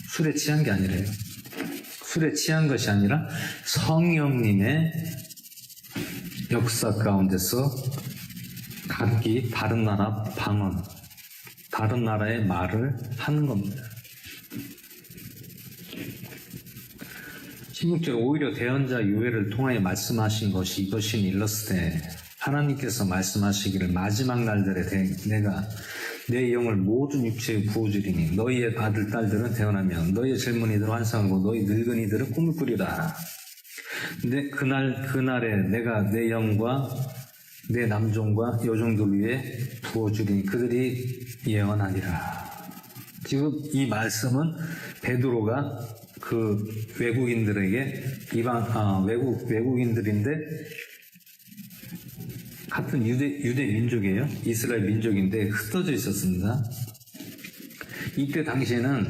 술에 취한 게 아니래요. 술에 취한 것이 아니라 성령님의 역사 가운데서 각기 다른 나라 방언, 다른 나라의 말을 하는 겁니다. 16절 오히려 대언자 요엘을 통하여 말씀하신 것이 이것이 일렀으되 하나님께서 말씀하시기를 마지막 날들에 내가 내 영을 모든 육체에 부어주리니 너희의 아들 딸들은 태어나면 너희의 젊은이들은 환상하고 너희 늙은이들은 꿈을 꾸리라. 근데 그날에 내가 내 영과 내 남종과 여종들 위에 부어주리니 그들이 예언하리라. 지금 이 말씀은 베드로가 그 외국인들에게 외국인들인데 같은 유대 민족이에요. 이스라엘 민족인데 흩어져 있었습니다. 이때 당시에는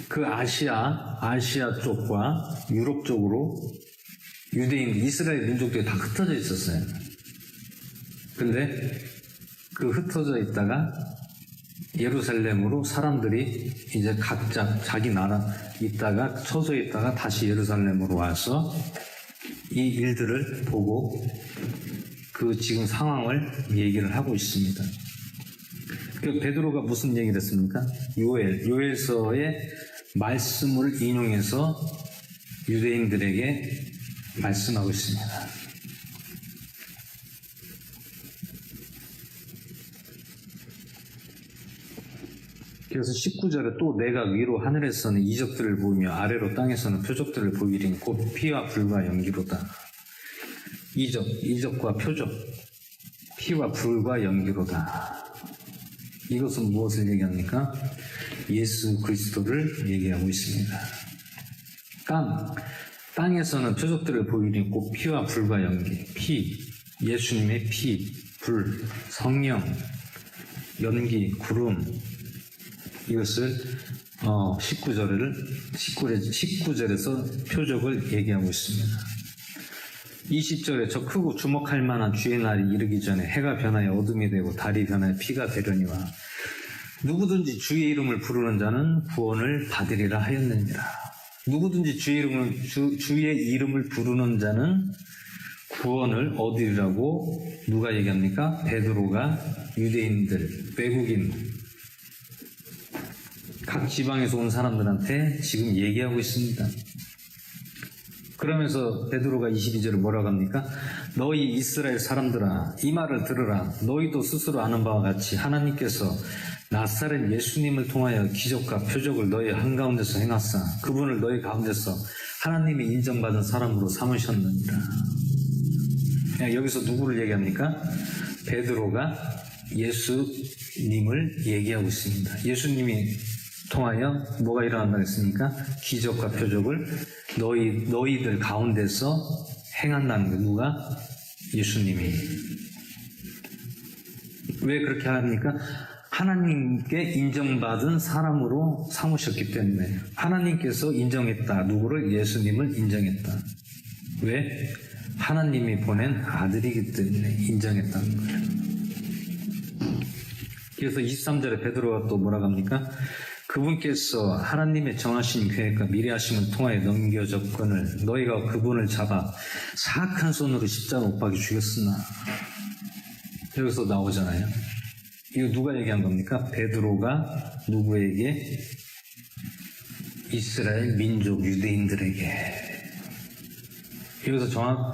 그 아시아 쪽과 유럽 쪽으로 유대인, 이스라엘 민족들이 다 흩어져 있었어요. 근데 그 흩어져 있다가 예루살렘으로 사람들이 이제 각자 자기 나라 있다가 처소에 있다가 다시 예루살렘으로 와서 이 일들을 보고 그 지금 상황을 얘기를 하고 있습니다. 그 베드로가 무슨 얘기를 했습니까? 요엘서의 말씀을 인용해서 유대인들에게 말씀하고 있습니다. 그래서 19절에 또 내가 위로 하늘에서는 이적들을 보이며 아래로 땅에서는 표적들을 보이리니 곧 피와 불과 연기로다. 이적과 표적, 피와 불과 연기로다. 이것은 무엇을 얘기합니까? 예수 그리스도를 얘기하고 있습니다. 땅에서는 표적들을 보이니 곧 피와 불과 연기, 피, 예수님의 피, 불, 성령, 연기, 구름, 이것을 19절에서 표적을 얘기하고 있습니다. 20절에 저 크고 주목할 만한 주의 날이 이르기 전에 해가 변하여 어둠이 되고 달이 변하여 피가 되려니와 누구든지 주의 이름을 부르는 자는 구원을 받으리라 하였느니라. 누구든지 주의 이름을 부르는 자는 구원을 얻으리라고 누가 얘기합니까? 베드로가 유대인들, 외국인, 각 지방에서 온 사람들한테 지금 얘기하고 있습니다. 그러면서 베드로가 22절에 뭐라고 합니까? 너희 이스라엘 사람들아 이 말을 들으라. 너희도 스스로 아는 바와 같이 하나님께서 나사렛 예수님을 통하여 기적과 표적을 너희 한가운데서 행하사 그분을 너희 가운데서 하나님이 인정받은 사람으로 삼으셨느니라. 여기서 누구를 얘기합니까? 베드로가 예수님을 얘기하고 있습니다. 예수님이 통하여 뭐가 일어난다고 했습니까? 기적과 표적을 너희들 가운데서 행한다는 거. 누가? 예수님이. 왜 그렇게 합니까? 하나님께 인정받은 사람으로 삼으셨기 때문에. 하나님께서 인정했다. 누구를? 예수님을 인정했다. 왜? 하나님이 보낸 아들이기 때문에 인정했다는 거예요. 그래서 23절에 베드로가 또 뭐라고 합니까? 그분께서 하나님의 정하신 계획과 미래하심을 통하여 넘겨졌거늘 너희가 그분을 잡아 사악한 손으로 십자가 못 박이 죽였으나. 여기서 나오잖아요. 이거 누가 얘기한 겁니까? 베드로가 누구에게? 이스라엘 민족 유대인들에게. 여기서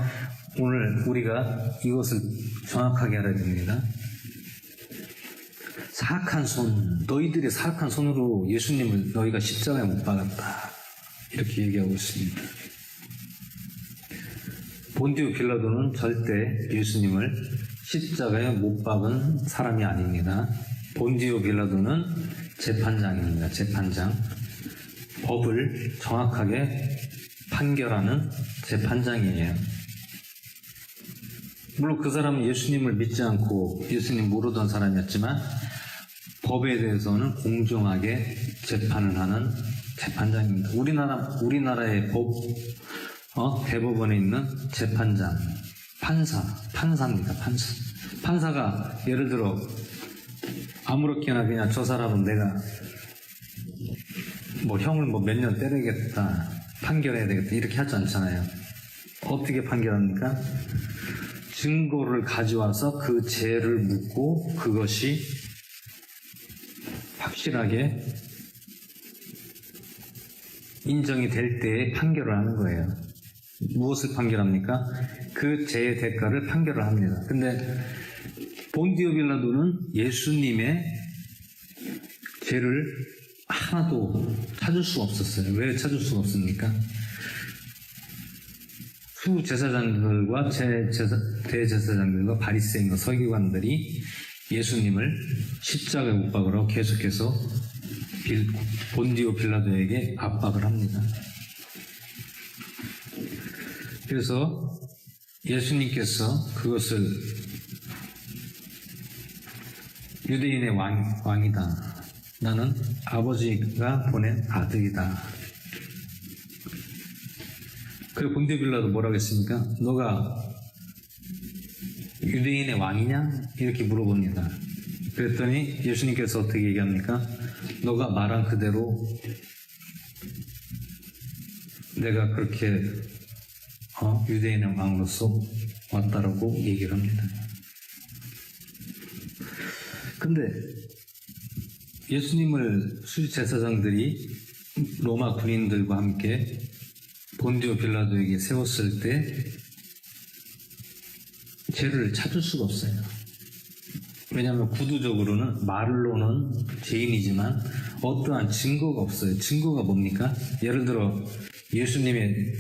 오늘 우리가 이것을 정확하게 알아야 됩니다. 사악한 손, 너희들의 사악한 손으로 예수님을 너희가 십자가에 못 박았다. 이렇게 얘기하고 있습니다. 본디오 빌라도는 절대 예수님을 십자가에 못 박은 사람이 아닙니다. 본디오 빌라도는 재판장입니다. 재판장. 법을 정확하게 판결하는 재판장이에요. 물론 그 사람은 예수님을 믿지 않고 예수님 모르던 사람이었지만 법에 대해서는 공정하게 재판을 하는 재판장입니다. 우리나라의 대법원에 있는 재판장, 판사입니다. 판사가 예를 들어 아무렇게나 그냥 저 사람은 내가 형을 몇 년 때리겠다, 판결해야 되겠다 이렇게 하지 않잖아요. 어떻게 판결합니까? 증거를 가져와서 그 죄를 묻고 그것이 확실하게 인정이 될 때에 판결을 하는 거예요. 무엇을 판결합니까? 그 죄의 대가를 판결을 합니다. 근데 본디오 빌라도는 예수님의 죄를 하나도 찾을 수가 없었어요. 왜 찾을 수가 없습니까? 수제사장들과 대제사장들과 바리새인과 서기관들이 예수님을 십자가에 못 박으라고 계속해서 본디오 빌라도에게 압박을 합니다. 그래서 예수님께서 그것을 유대인의 왕이다. 나는 아버지가 보낸 아들이다. 그리고 본디오 빌라도 뭐라고 했습니까? 너가 유대인의 왕이냐? 이렇게 물어봅니다. 그랬더니 예수님께서 어떻게 얘기합니까? 너가 말한 그대로 내가 그렇게 유대인의 왕으로서 왔다라고 얘기를 합니다. 근데 예수님을 수제사장들이 로마 군인들과 함께 본디오 빌라도에게 세웠을 때 죄를 찾을 수가 없어요. 왜냐하면 구두적으로는 말로는 죄인이지만 어떠한 증거가 없어요. 증거가 뭡니까? 예를 들어 예수님의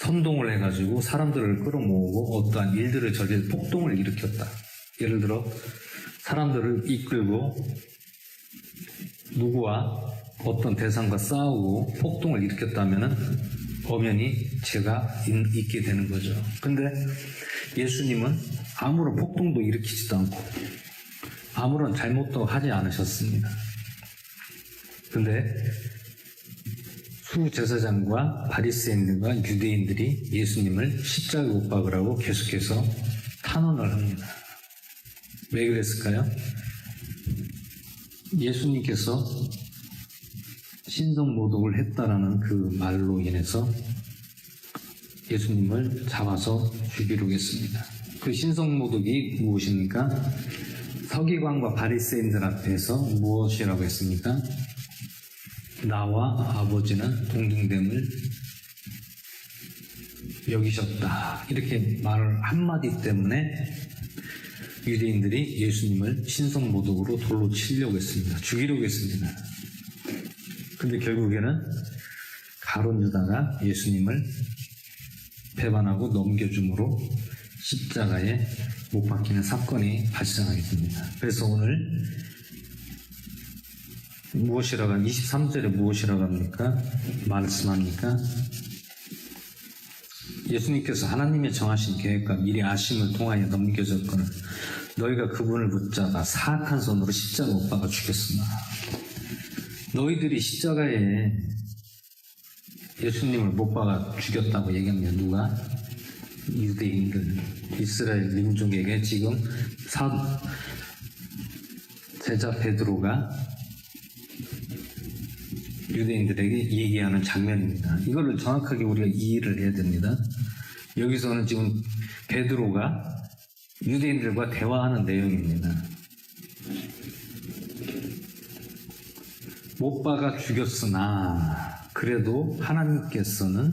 선동을 해가지고 사람들을 끌어모으고 어떠한 일들을 저질 폭동을 일으켰다. 예를 들어 사람들을 이끌고 누구와 어떤 대상과 싸우고 폭동을 일으켰다면 엄연히 죄가 있게 되는 거죠. 근데 예수님은 아무런 폭동도 일으키지도 않고 아무런 잘못도 하지 않으셨습니다. 근데 수제사장과 바리새인들과 유대인들이 예수님을 십자가에 못 박으라고 계속해서 탄원을 합니다. 왜 그랬을까요? 예수님께서 신성모독을 했다라는 그 말로 인해서 예수님을 잡아서 죽이려고 했습니다. 그 신성모독이 무엇입니까? 서기관과 바리새인들 앞에서 무엇이라고 했습니까? 나와 아버지는 동등됨을 여기셨다. 이렇게 말을 한마디 때문에 유대인들이 예수님을 신성모독으로 돌로 치려고 했습니다. 죽이려고 했습니다. 근데 결국에는 가룟 유다가 예수님을 배반하고 넘겨줌으로 십자가에 못 박히는 사건이 발생하게 됩니다. 그래서 오늘 무엇이라고 23절에 무엇이라고 합니까? 말씀합니까? 예수님께서 하나님의 정하신 계획과 미리 아심을 통하여 넘겨졌거늘 너희가 그분을 붙잡아 사악한 손으로 십자가 못 박아 죽였으나 너희들이 십자가에 예수님을 못 박아 죽였다고 얘기합니다. 누가? 유대인들, 이스라엘 민족에게 지금 제자 베드로가 유대인들에게 얘기하는 장면입니다. 이거를 정확하게 우리가 이해를 해야 됩니다. 여기서는 지금 베드로가 유대인들과 대화하는 내용입니다. 못 박아 죽였으나 그래도 하나님께서는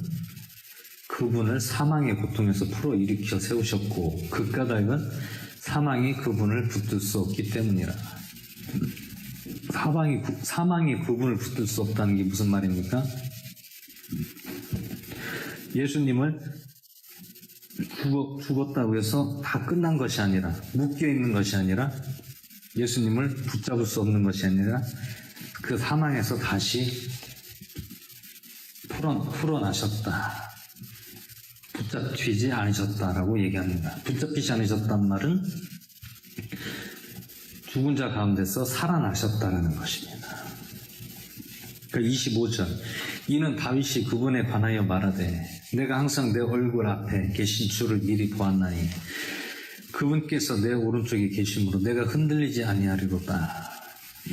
그분을 사망의 고통에서 풀어일으켜 세우셨고 그 까닭은 사망이 그분을 붙들 수 없기 때문이라. 사망이 그분을 붙들 수 없다는 게 무슨 말입니까? 예수님을 죽었다고 해서 다 끝난 것이 아니라 묶여있는 것이 아니라 예수님을 붙잡을 수 없는 것이 아니라 그 사망에서 다시 풀어나셨다. 붙잡히지 않으셨다라고 얘기합니다. 붙잡히지 않으셨단 말은 죽은 자 가운데서 살아나셨다라는 것입니다. 그러니까 25절. 이는 다윗이 그분에 관하여 말하되 내가 항상 내 얼굴 앞에 계신 주를 미리 보았나니 그분께서 내 오른쪽에 계심으로 내가 흔들리지 아니하리로다.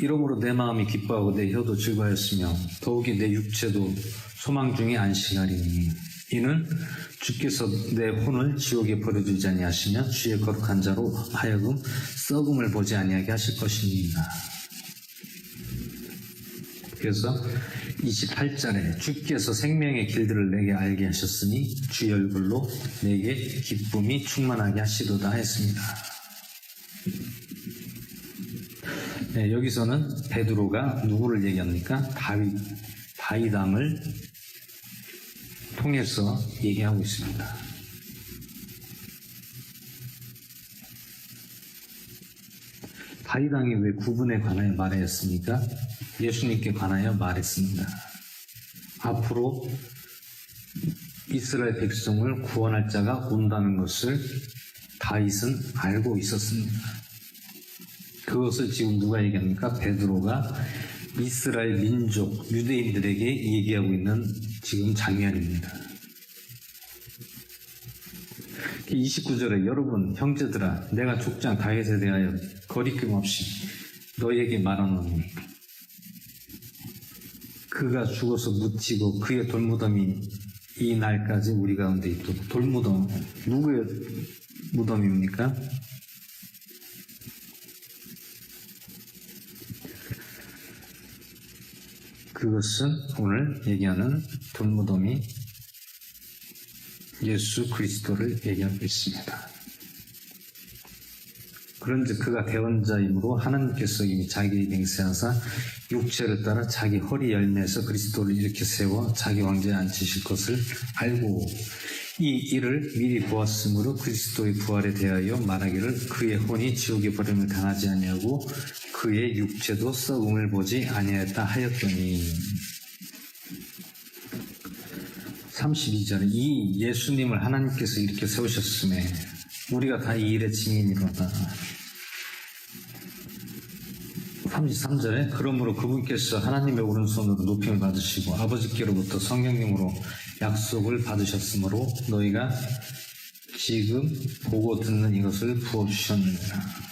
이러므로 내 마음이 기뻐하고 내 혀도 즐거웠으며 더욱이 내 육체도 소망 중에 안식하리니 이는 주께서 내 혼을 지옥에 버려두지 아니하시며 주의 거룩한 자로 하여금 썩음을 보지 아니하게 하실 것입니다. 그래서 28절에 주께서 생명의 길들을 내게 알게 하셨으니 주의 얼굴로 내게 기쁨이 충만하게 하시도다 했습니다. 네, 여기서는 베드로가 누구를 얘기합니까? 다윗왕을 통해서 얘기하고 있습니다. 다윗왕이 왜 구분에 관하여 말하였습니까? 예수님께 관하여 말했습니다. 앞으로 이스라엘 백성을 구원할 자가 온다는 것을 다윗은 알고 있었습니다. 그것을 지금 누가 얘기합니까? 베드로가 이스라엘 민족, 유대인들에게 얘기하고 있는 지금 장면입니다. 29절에 여러분 형제들아 내가 족장 다윗에 대하여 거리낌 없이 너희에게 말하노니 그가 죽어서 묻히고 그의 돌무덤이 이 날까지 우리 가운데 있도록. 돌무덤 누구의 무덤입니까? 그것은 오늘 얘기하는 돌무덤이 예수 그리스도를 얘기하고 있습니다. 그런즉 그가 대언자이므로 하나님께서 이미 자기 맹세하사 육체를 따라 자기 허리 열매에서 그리스도를 일으켜 세워 자기 왕좌에 앉히실 것을 알고 이 일을 미리 보았으므로 그리스도의 부활에 대하여 말하기를 그의 혼이 지옥의 버림을 당하지 아니하고 그의 육체도 썩음을 보지 아니하였다 하였더니 32절에 이 예수님을 하나님께서 이렇게 세우셨음에 우리가 다 이 일의 증인이로다. 33절에 그러므로 그분께서 하나님의 오른손으로 높임을 받으시고 아버지께로부터 성령님으로 약속을 받으셨으므로 너희가 지금 보고 듣는 이것을 부어주셨느니라.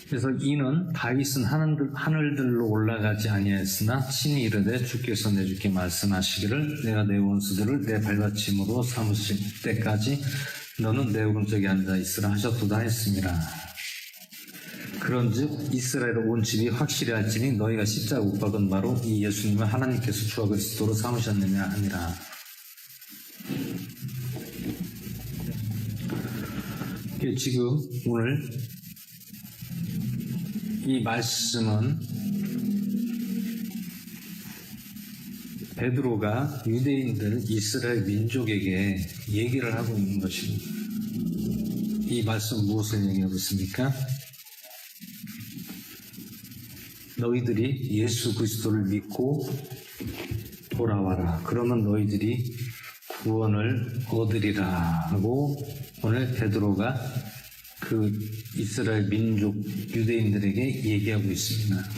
그래서 이는 다윗은 하늘들로 올라가지 아니하였으나 친히 이르되 주께서 내 주께 말씀하시기를 내가 내 원수들을 내 발받침으로 삼으실 때까지 너는 내 오른쪽에 앉아 있으라 하셨도다 했습니다. 그런즉 이스라엘 온 집이 확실히 알지니 너희가 십자가 못 박은 바로 이 예수님을 하나님께서 주와 그리스도로 삼으셨느냐 하니라. 지금 오늘 이 말씀은 베드로가 유대인들 이스라엘 민족에게 얘기를 하고 있는 것입니다. 이 말씀 무엇을 얘기하고 있습니까? 너희들이 예수 그리스도를 믿고 돌아와라. 그러면 너희들이 구원을 얻으리라 하고 오늘 베드로가 그 이스라엘 민족 유대인들에게 얘기하고 있습니다.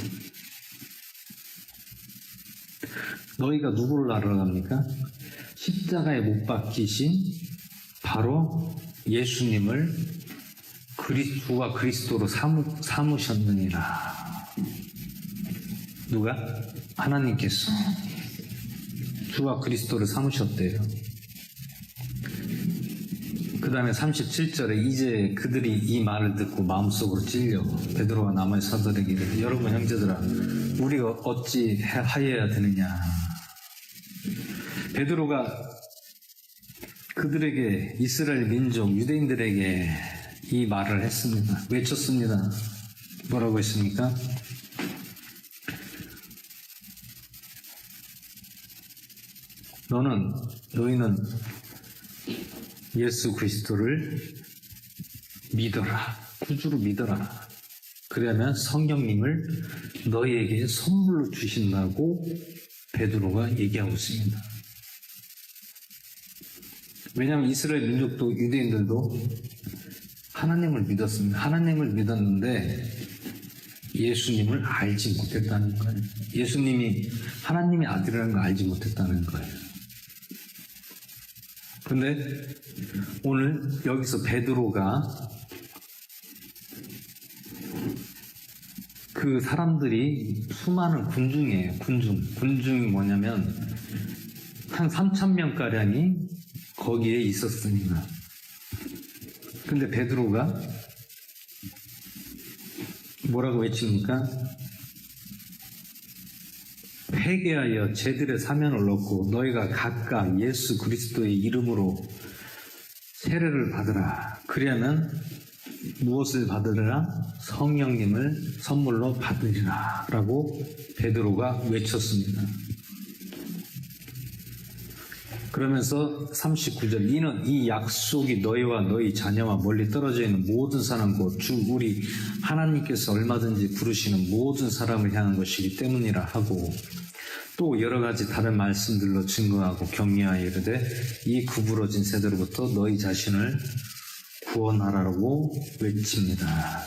너희가 누구를 알아갑니까? 십자가에 못 박히신 바로 예수님을 주와 그리스도로 삼으셨느니라. 누가? 하나님께서 주와 그리스도를 삼으셨대요. 그 다음에 37절에 이제 그들이 이 말을 듣고 마음속으로 찔려 베드로가 남아 사도에게 여러분 형제들아 우리가 어찌 하여야 되느냐. 베드로가 그들에게 이스라엘 민족 유대인들에게 이 말을 했습니다. 외쳤습니다. 뭐라고 했습니까? 너희는 예수 그리스도를 믿어라. 구주로 믿어라. 그러면 성령님을 너희에게 선물로 주신다고 베드로가 얘기하고 있습니다. 왜냐하면 이스라엘 민족도 유대인들도 하나님을 믿었습니다. 하나님을 믿었는데 예수님을 알지 못했다는 거예요. 예수님이 하나님의 아들이라는 걸 알지 못했다는 거예요. 근데 오늘 여기서 베드로가 그 사람들이 수많은 군중이에요. 군중이 뭐냐면 한 3,000명가량이 거기에 있었으니까. 근데 베드로가 뭐라고 외칩니까? 회개하여 제들의 사면을 얻고 너희가 각각 예수 그리스도의 이름으로 세례를 받으라. 그리하면 무엇을 받으리라? 성령님을 선물로 받으리라 라고 베드로가 외쳤습니다. 그러면서 39절 이는 이 약속이 너희와 너희 자녀와 멀리 떨어져 있는 모든 사람 곧 주 우리 하나님께서 얼마든지 부르시는 모든 사람을 향한 것이기 때문이라 하고 또 여러 가지 다른 말씀들로 증거하고 격려하여 이르되 이 구부러진 세대로부터 너희 자신을 구원하라고 외칩니다.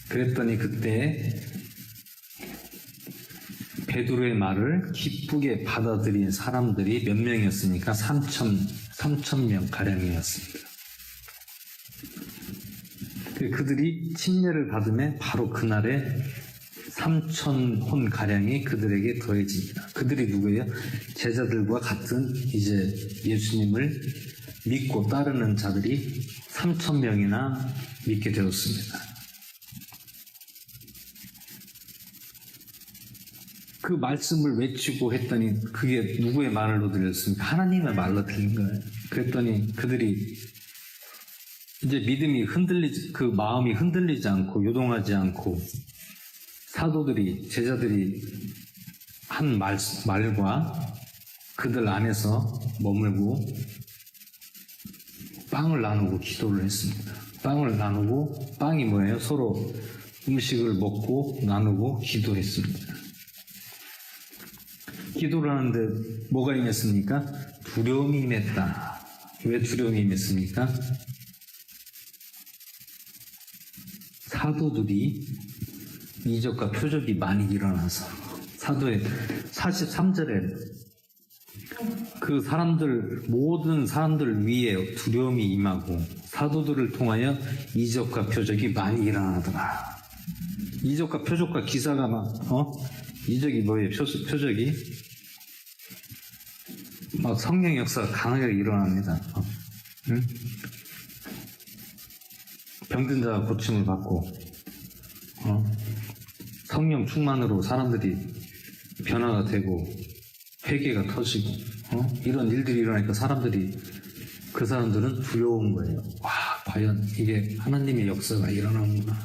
그랬더니 그때 베드로의 말을 기쁘게 받아들인 사람들이 몇 명이었습니까? 3,000명 가량이었습니다. 그들이 침례를 받음에 바로 그날에 3,000혼 가량이 그들에게 더해집니다. 그들이 누구예요? 제자들과 같은 이제 예수님을 믿고 따르는 자들이 3,000명이나 믿게 되었습니다. 그 말씀을 외치고 했더니 그게 누구의 말로 들렸습니까? 하나님의 말로 들린 거예요. 그랬더니 그들이 이제 믿음이 그 마음이 흔들리지 않고 요동하지 않고 사도들이, 제자들이 한 말과 그들 안에서 머물고 빵을 나누고 기도를 했습니다. 빵을 나누고, 빵이 뭐예요? 서로 음식을 먹고 나누고 기도했습니다. 기도를 하는데 뭐가 임했습니까? 두려움이 임했다. 왜 두려움이 임했습니까? 사도들이 이적과 표적이 많이 일어나서 사도의 43절에 그 모든 사람들 위에 두려움이 임하고 사도들을 통하여 이적과 표적이 많이 일어나더라. 이적과 표적과 기사가 이적이 뭐예요? 표적이 막 성령 역사가 강하게 일어납니다. 응? 병든 자가 고침을 받고 성령 충만으로 사람들이 변화가 되고 회개가 터지고 이런 일들이 일어나니까 그 사람들은 두려운 거예요. 와, 과연 이게 하나님의 역사가 일어나는구나.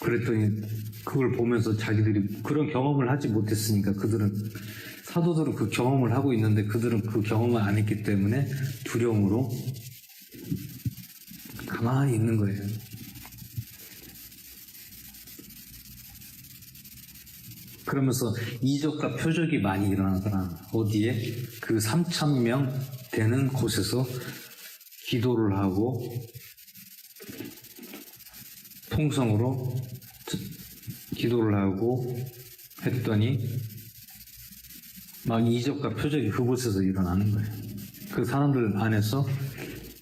그랬더니 그걸 보면서 자기들이 그런 경험을 하지 못했으니까 사도들은 그 경험을 하고 있는데 그들은 그 경험을 안 했기 때문에 두려움으로 가만히 있는 거예요. 그러면서 이적과 표적이 많이 일어나더라. 어디에? 그 3,000명 되는 곳에서 기도를 하고 통성으로 기도를 하고 했더니 막 이적과 표적이 그곳에서 일어나는 거예요. 그 사람들 안에서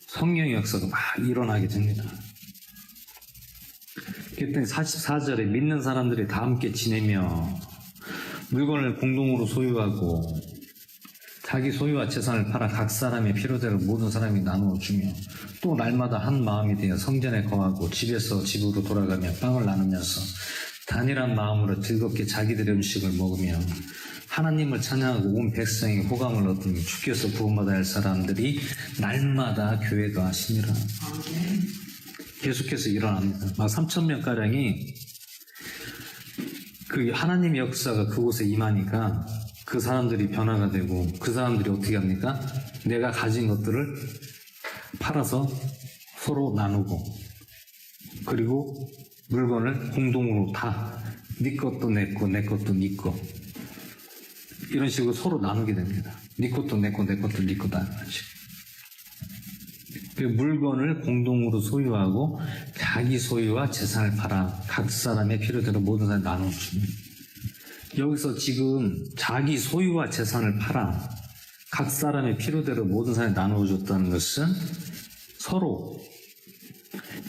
성령의 역사가 막 일어나게 됩니다. 그랬더니 44절에 믿는 사람들이 다 함께 지내며 물건을 공동으로 소유하고 자기 소유와 재산을 팔아 각 사람의 필요대로 모든 사람이 나누어 주며 또 날마다 한 마음이 되어 성전에 거하고 집에서 집으로 돌아가며 빵을 나누면서 단일한 마음으로 즐겁게 자기들의 음식을 먹으며 하나님을 찬양하고 온 백성이 호감을 얻으며 주께서 구원받아야 할 사람들이 날마다 교회도 하시니라. 계속해서 일어납니다. 막 3,000명가량이 그 하나님의 역사가 그곳에 임하니까 그 사람들이 변화가 되고 그 사람들이 어떻게 합니까? 내가 가진 것들을 팔아서 서로 나누고, 그리고 물건을 공동으로 다, 네 것도 내 거, 내 것도 네 거. 이런 식으로 서로 나누게 됩니다. 네 것도 내 거, 내 것도 네 거다. 이런 식으로. 그 물건을 공동으로 소유하고 자기 소유와 재산을 팔아 각 사람의 필요대로 모든 사람이 나눠줍니다. 여기서 지금 자기 소유와 재산을 팔아 각 사람의 필요대로 모든 사람이 나누어줬다는 것은 서로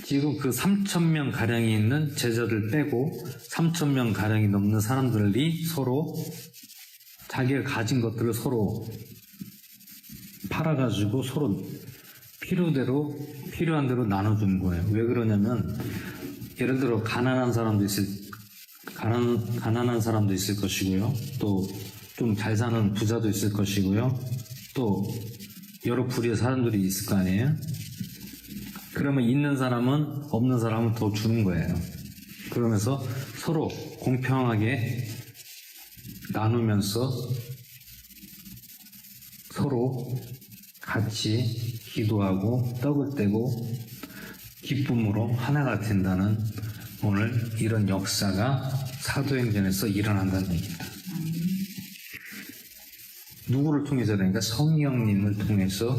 지금 그 3,000명 가량이 있는 제자들 빼고 3,000명 가량이 넘는 사람들이 서로 자기가 가진 것들을 서로 팔아가지고 서로 필요한 대로 나눠주는 거예요. 왜 그러냐면 예를 들어 가난한 사람도 있을 것이고요. 또 좀 잘 사는 부자도 있을 것이고요. 또 여러 부류의 사람들이 있을 거 아니에요. 그러면 있는 사람은 없는 사람은 더 주는 거예요. 그러면서 서로 공평하게 나누면서 서로 같이 기도하고 떡을 떼고 기쁨으로 하나가 된다는 오늘 이런 역사가 사도행전에서 일어난다는 얘기입니다. 누구를 통해서 그러니까 성령님을 통해서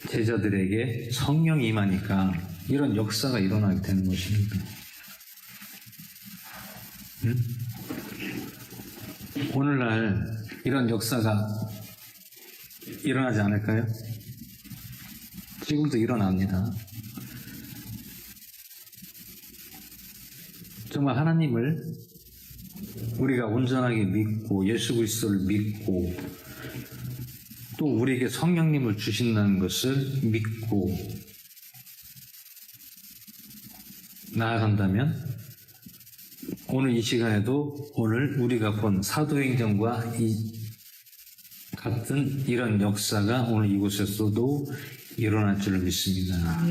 제자들에게 성령이 임하니까 이런 역사가 일어나게 되는 것입니다. 오늘날 이런 역사가 일어나지 않을까요? 지금도 일어납니다. 정말 하나님을 우리가 온전하게 믿고 예수 그리스도를 믿고 또 우리에게 성령님을 주신다는 것을 믿고 나아간다면 오늘 이 시간에도 오늘 우리가 본 사도행전과 같은 이런 역사가 오늘 이곳에서도 일어날 줄 믿습니다.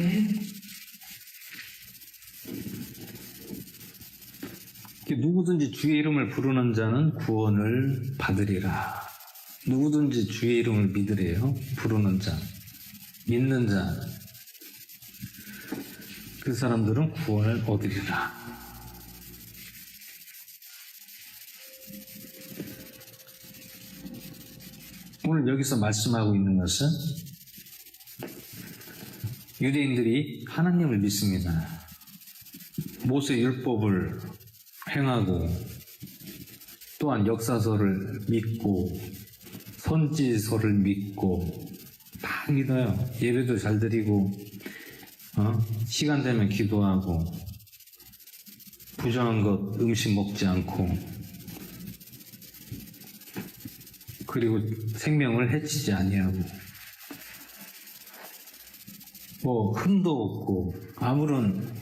누구든지 주의 이름을 부르는 자는 구원을 받으리라. 누구든지 주의 이름을 믿으래요. 부르는 자, 믿는 자, 그 사람들은 구원을 얻으리라. 오늘 여기서 말씀하고 있는 것은 유대인들이 하나님을 믿습니다. 모세 율법을 행하고 또한 역사서를 믿고 선지서를 믿고 다 믿어요. 예배도 잘 드리고 시간 되면 기도하고 부정한 것 음식 먹지 않고 그리고 생명을 해치지 아니하고 뭐 흠도 없고 아무런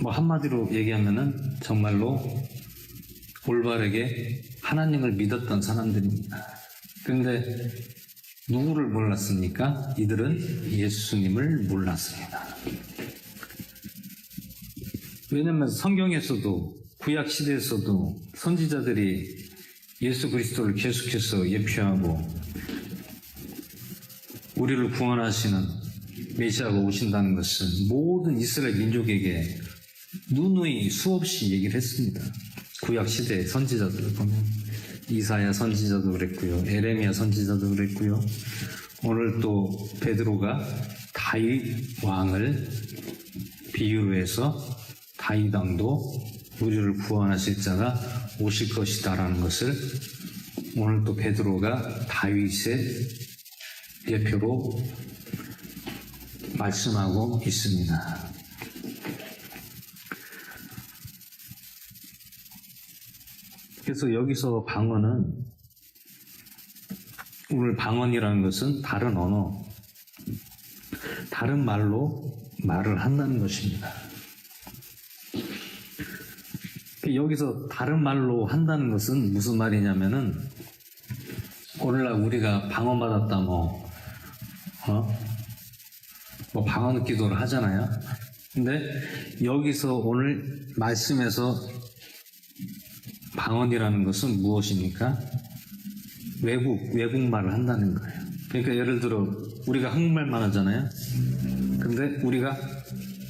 한마디로 얘기하면은 정말로 올바르게 하나님을 믿었던 사람들입니다. 그런데 누구를 몰랐습니까? 이들은 예수님을 몰랐습니다. 왜냐하면 성경에서도 구약 시대에서도 선지자들이 예수 그리스도를 계속해서 예표하고 우리를 구원하시는 메시아가 오신다는 것은 모든 이스라엘 민족에게 누누이 수없이 얘기를 했습니다. 구약 시대의 선지자들을 보면 이사야 선지자도 그랬고요. 에레미야 선지자도 그랬고요. 오늘 또 베드로가 다윗 왕을 비유로 해서 다윗 왕도 우리를 구원하실 자가 오실 것이다라는 것을 오늘 또 베드로가 다윗의 예표로 말씀하고 있습니다. 그래서 여기서 방언은 오늘 방언이라는 것은 다른 언어, 다른 말로 말을 한다는 것입니다. 여기서 다른 말로 한다는 것은 무슨 말이냐면은 오늘날 우리가 방언 받았다 뭐 방언 기도를 하잖아요. 근데 여기서 오늘 말씀에서 방언이라는 것은 무엇입니까? 외국말을 한다는 거예요. 그러니까 예를 들어 우리가 한국말만 하잖아요. 근데 우리가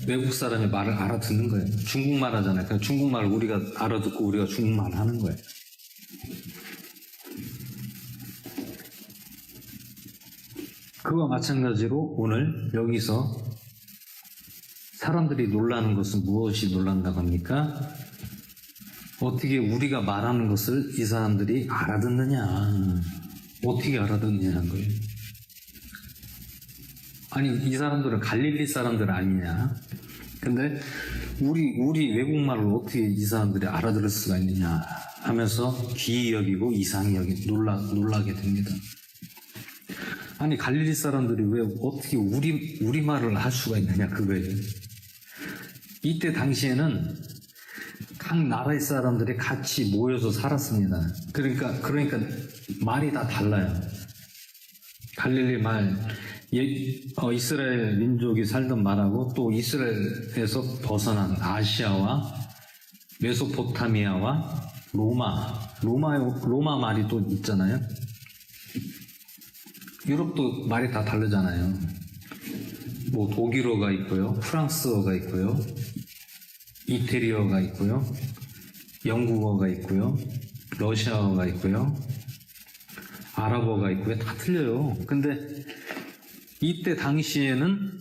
외국 사람의 말을 알아듣는 거예요. 중국말 하잖아요. 그러니까 중국말을 우리가 알아듣고 우리가 중국말 하는 거예요. 그와 마찬가지로 오늘 여기서 사람들이 놀라는 것은 무엇이 놀란다고 합니까? 어떻게 우리가 말하는 것을 이 사람들이 알아듣느냐. 어떻게 알아듣느냐는 거예요. 아니, 이 사람들은 갈릴리 사람들 아니냐. 근데 우리 외국말을 어떻게 이 사람들이 알아들을 수가 있느냐 하면서 기이 여기고 이상히 여기 놀라게 됩니다. 아니, 갈릴리 사람들이 왜 어떻게 우리말을 할 수가 있느냐 그거예요. 이때 당시에는 각 나라의 사람들이 같이 모여서 살았습니다. 그러니까 말이 다 달라요. 갈릴리 말, 이스라엘 민족이 살던 말하고 또 이스라엘에서 벗어난 아시아와 메소포타미아와 로마 말이 또 있잖아요. 유럽도 말이 다 다르잖아요. 뭐 독일어가 있고요, 프랑스어가 있고요, 이태리어가 있고요, 영국어가 있고요, 러시아어가 있고요, 아랍어가 있고요. 다 틀려요. 근데 이때 당시에는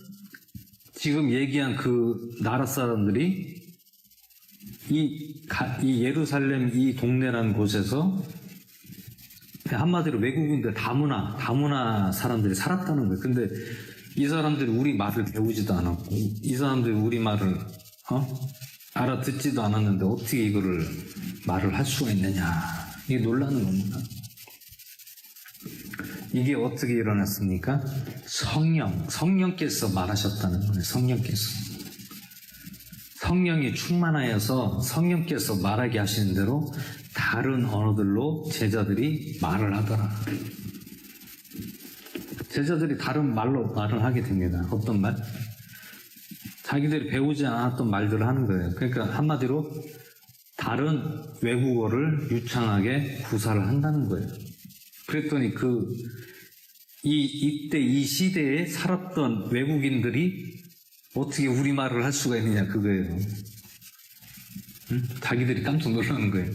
지금 얘기한 그 나라 사람들이 이 예루살렘 이 동네라는 곳에서 한마디로 외국인들 다문화 사람들이 살았다는 거예요. 근데 이 사람들이 우리 말을 배우지도 않았고 이 사람들이 우리 말을 알아듣지도 않았는데 어떻게 이거를 말을 할 수가 있느냐. 이게 놀라는 겁니다. 이게 어떻게 일어났습니까? 성령께서 말하셨다는 거예요. 성령이 충만하여서 성령께서 말하게 하시는 대로 다른 언어들로 제자들이 말을 하더라. 제자들이 다른 말로 말을 하게 됩니다. 어떤 말? 자기들이 배우지 않았던 말들을 하는 거예요. 그러니까 한마디로 다른 외국어를 유창하게 구사를 한다는 거예요. 그랬더니 이때 이 시대에 살았던 외국인들이 어떻게 우리말을 할 수가 있느냐 그거예요. 응? 자기들이 깜짝 놀라는 거예요.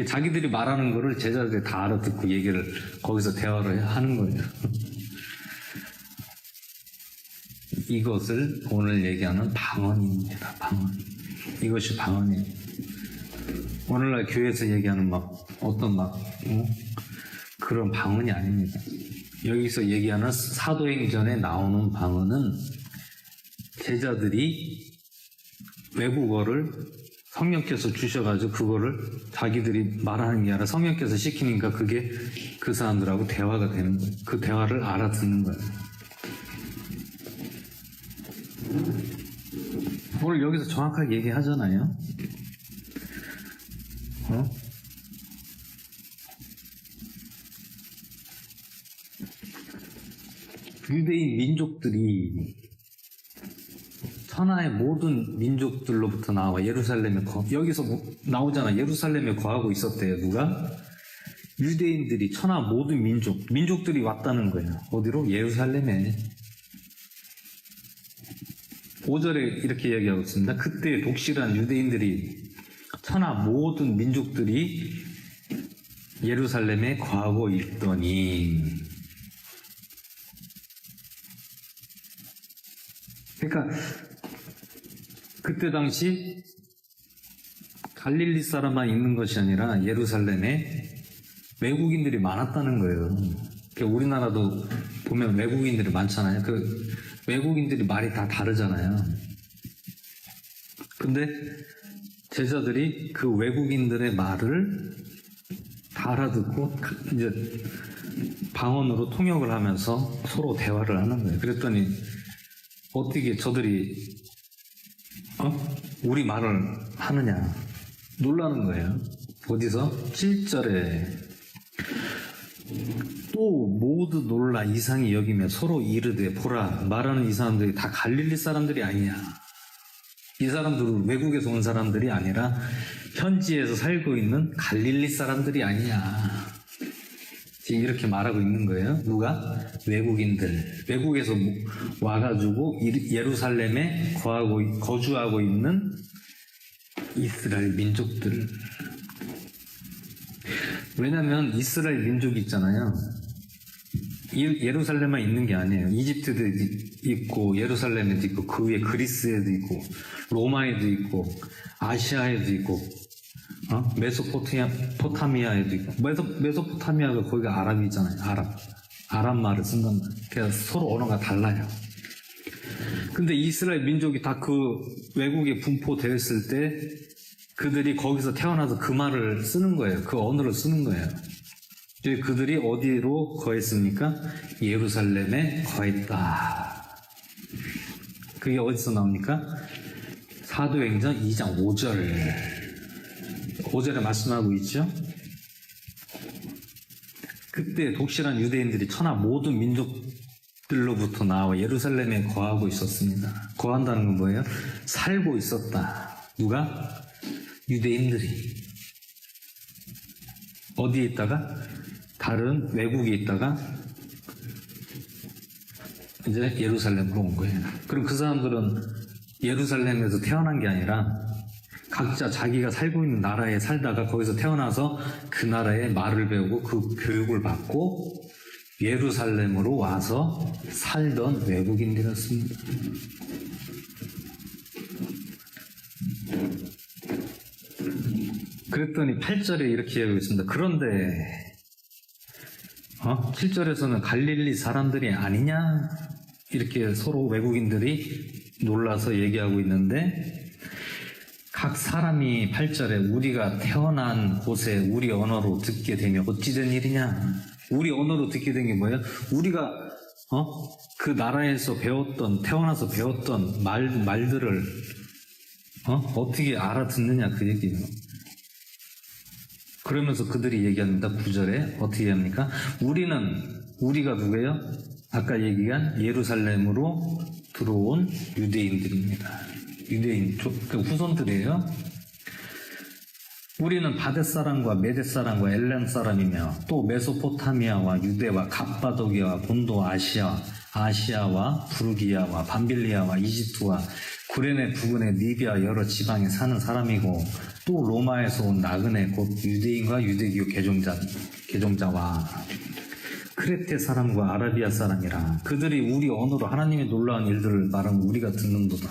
자기들이 말하는 거를 제자들이 다 알아듣고 얘기를 거기서 대화를 하는 거예요. 이것을 오늘 얘기하는 방언입니다. 방언. 이것이 방언이에요. 오늘날 교회에서 얘기하는 그런 방언이 아닙니다. 여기서 얘기하는 사도행전에 나오는 방언은 제자들이 외국어를 성령께서 주셔가지고 그거를 자기들이 말하는 게 아니라 성령께서 시키니까 그게 그 사람들하고 대화가 되는 거예요. 그 대화를 알아듣는 거예요. 오늘 여기서 정확하게 얘기하잖아요. 유대인 민족들이 천하의 모든 민족들로부터 나와 예루살렘에 여기서 나오잖아. 예루살렘에 거하고 있었대요. 누가? 유대인들이 천하 모든 민족들이 왔다는 거예요. 어디로? 예루살렘에. 5절에 이렇게 얘기하고 있습니다. 그때 독실한 유대인들이 천하 모든 민족들이 예루살렘에 거하고 있더니 그러니까 그때 당시 갈릴리 사람만 있는 것이 아니라 예루살렘에 외국인들이 많았다는 거예요. 그러니까 우리나라도 보면 외국인들이 많잖아요. 그 외국인들이 말이 다 다르잖아요. 근데 제자들이 그 외국인들의 말을 다 알아듣고 이제 방언으로 통역을 하면서 서로 대화를 하는 거예요. 그랬더니 어떻게 저들이 우리 말을 하느냐 놀라는 거예요. 어디서? 7절에 또 모두 놀라 이상히 여기며 서로 이르되 보라 말하는 이 사람들이 다 갈릴리 사람들이 아니냐. 이 사람들은 외국에서 온 사람들이 아니라 현지에서 살고 있는 갈릴리 사람들이 아니냐. 지금 이렇게 말하고 있는 거예요. 누가? 외국인들. 외국에서 와가지고 예루살렘에 거주하고 있는 이스라엘 민족들. 왜냐하면 이스라엘 민족이 있잖아요. 예루살렘만 있는 게 아니에요. 이집트도 있고 예루살렘에도 있고 그 위에 그리스에도 있고 로마에도 있고 아시아에도 있고 메소포타미아에도 있고 메소포타미아가 거기가 아랍이잖아요. 아랍 말을 쓴단 말이에요. 그래서 서로 언어가 달라요. 근데 이스라엘 민족이 다 그 외국에 분포되었을 때 그들이 거기서 태어나서 그 말을 쓰는 거예요. 그 언어를 쓰는 거예요. 그들이 어디로 거했습니까? 예루살렘에 거했다. 그게 어디서 나옵니까? 사도행전 2장 5절에 말씀하고 있죠. 그때 독실한 유대인들이 천하 모든 민족들로부터 나와 예루살렘에 거하고 있었습니다. 거한다는 건 뭐예요? 살고 있었다. 누가? 유대인들이. 어디에 있다가? 다른 외국에 있다가 이제 예루살렘으로 온 거예요. 그럼 그 사람들은 예루살렘에서 태어난 게 아니라 각자 자기가 살고 있는 나라에 살다가 거기서 태어나서 그 나라의 말을 배우고 그 교육을 받고 예루살렘으로 와서 살던 외국인들이었습니다. 그랬더니 8절에 이렇게 얘기하고 있습니다. 그런데 7절에서는 갈릴리 사람들이 아니냐? 이렇게 서로 외국인들이 놀라서 얘기하고 있는데 각 사람이 8절에 우리가 태어난 곳에 우리 언어로 듣게 되면 어찌된 일이냐? 우리 언어로 듣게 된 게 뭐예요? 우리가 그 나라에서 태어나서 배웠던 말들을 어떻게 알아듣느냐 그 얘기예요. 그러면서 그들이 얘기합니다. 9절에 어떻게 합니까? 우리가 누구예요? 아까 얘기한 예루살렘으로 들어온 유대인들입니다. 유대인, 그 후손들이에요. 우리는 바벳 사람과 메뎃 사람과 엘렘 사람이며 또 메소포타미아와 유대와 갑바도기아와 본도 아시아와 부르기아와 밤빌리아와 이집트와 구레네 부근의 리비아 여러 지방에 사는 사람이고 또 로마에서 온 나그네 곧 유대인과 유대교 개종자와 크레테 사람과 아라비아 사람이라 그들이 우리 언어로 하나님의 놀라운 일들을 말하면 우리가 듣는도다.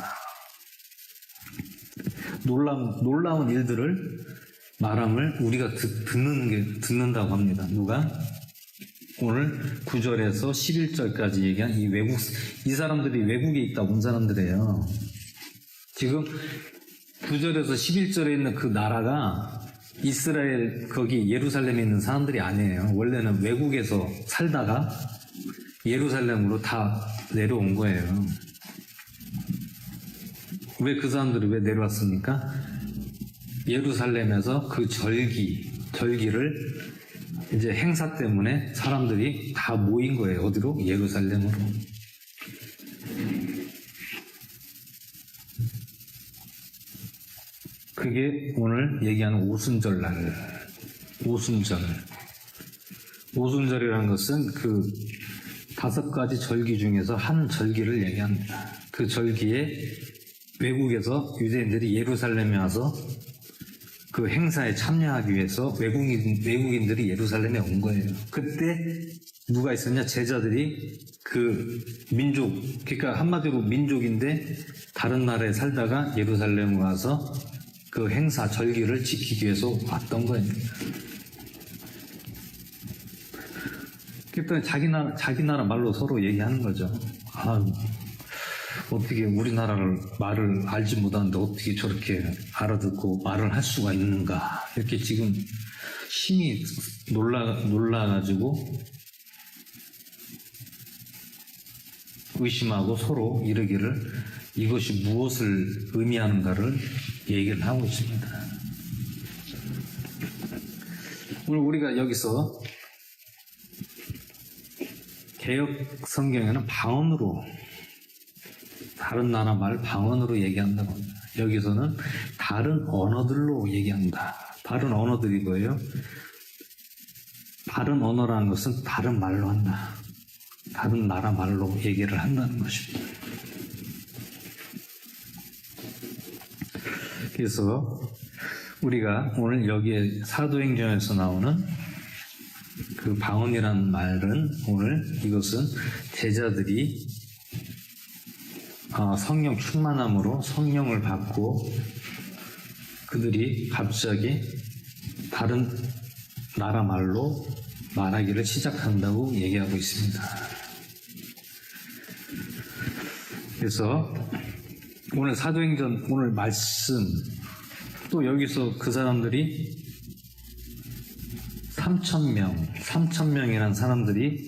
놀라운 일들을 말함을 우리가 듣는다고 합니다. 누가? 오늘 9절에서 11절까지 얘기한 이 사람들이 외국에 있다 온 사람들이에요. 지금 9절에서 11절에 있는 그 나라가 이스라엘 거기 예루살렘에 있는 사람들이 아니에요. 원래는 외국에서 살다가 예루살렘으로 다 내려온 거예요. 왜 그 사람들이 왜 내려왔습니까? 예루살렘에서 그 절기를 이제 행사 때문에 사람들이 다 모인 거예요. 어디로? 예루살렘으로. 그게 오늘 얘기하는 오순절날. 오순절이라는 것은 그 5가지 절기 중에서 한 절기를 얘기합니다. 그 절기에 외국에서 유대인들이 예루살렘에 와서 그 행사에 참여하기 위해서 외국인들이 예루살렘에 온 거예요. 그때 누가 있었냐? 제자들이 그 민족, 그러니까 한마디로 민족인데 다른 나라에 살다가 예루살렘에 와서 그 행사, 절기를 지키기 위해서 왔던 거예요. 그랬더니 자기 나라 말로 서로 얘기하는 거죠. 어떻게 우리나라를 말을 알지 못하는데 어떻게 저렇게 알아듣고 말을 할 수가 있는가. 이렇게 지금 심히 놀라가지고 의심하고 서로 이르기를 이것이 무엇을 의미하는가를 얘기를 하고 있습니다. 오늘 우리가 여기서 개역 성경에는 방언으로 다른 나라 말 방언으로 얘기한다고 합니다. 여기서는 다른 언어들로 얘기한다. 다른 언어들이 뭐예요? 다른 언어라는 것은 다른 말로 한다. 다른 나라 말로 얘기를 한다는 것입니다. 그래서 우리가 오늘 여기에 사도행전에서 나오는 그 방언이라는 말은 오늘 이것은 제자들이 성령 충만함으로 성령을 받고 그들이 갑자기 다른 나라 말로 말하기를 시작한다고 얘기하고 있습니다. 그래서 오늘 사도행전 오늘 말씀 또 여기서 그 사람들이 3,000명이라는 사람들이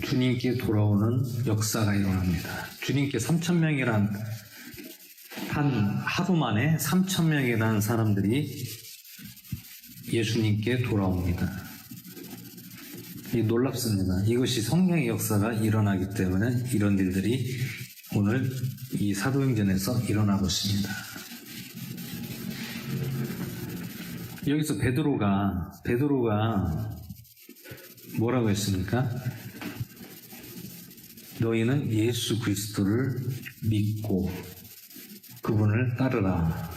주님께 돌아오는 역사가 일어납니다. 주님께 3,000명이란 한 하루 만에 3,000명이라는 사람들이 예수님께 돌아옵니다. 이 놀랍습니다. 이것이 성령의 역사가 일어나기 때문에 이런 일들이 오늘 이 사도행전에서 일어나고 있습니다. 여기서 베드로가 뭐라고 했습니까? 너희는 예수 그리스도를 믿고 그분을 따르라.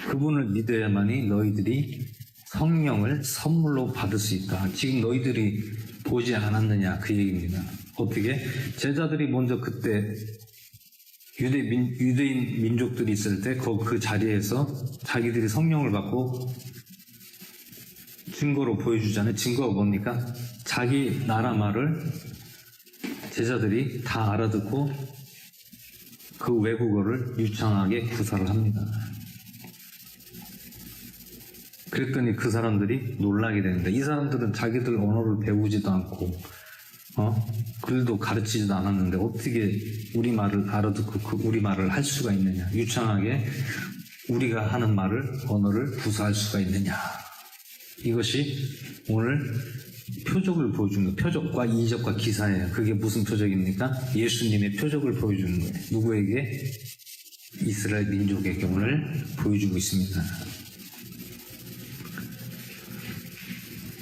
그분을 믿어야만이 너희들이 성령을 선물로 받을 수 있다. 지금 너희들이 보지 않았느냐 그 얘기입니다. 어떻게? 제자들이 먼저 그때 유대인 민족들이 있을 때 그 자리에서 자기들이 성령을 받고 증거로 보여주잖아요. 증거가 뭡니까? 자기 나라 말을 제자들이 다 알아듣고 그 외국어를 유창하게 구사를 합니다. 그랬더니 그 사람들이 놀라게 되는데 이 사람들은 자기들 언어를 배우지도 않고 글도 가르치지도 않았는데 어떻게 우리 말을 알아듣고 그 우리 말을 할 수가 있느냐. 유창하게 우리가 하는 언어를 구사할 수가 있느냐. 이것이 오늘 표적을 보여준 거예요. 표적과 이적과 기사예요. 그게 무슨 표적입니까? 예수님의 표적을 보여주는 거예요. 누구에게? 이스라엘 민족에게 오늘 보여주고 있습니다.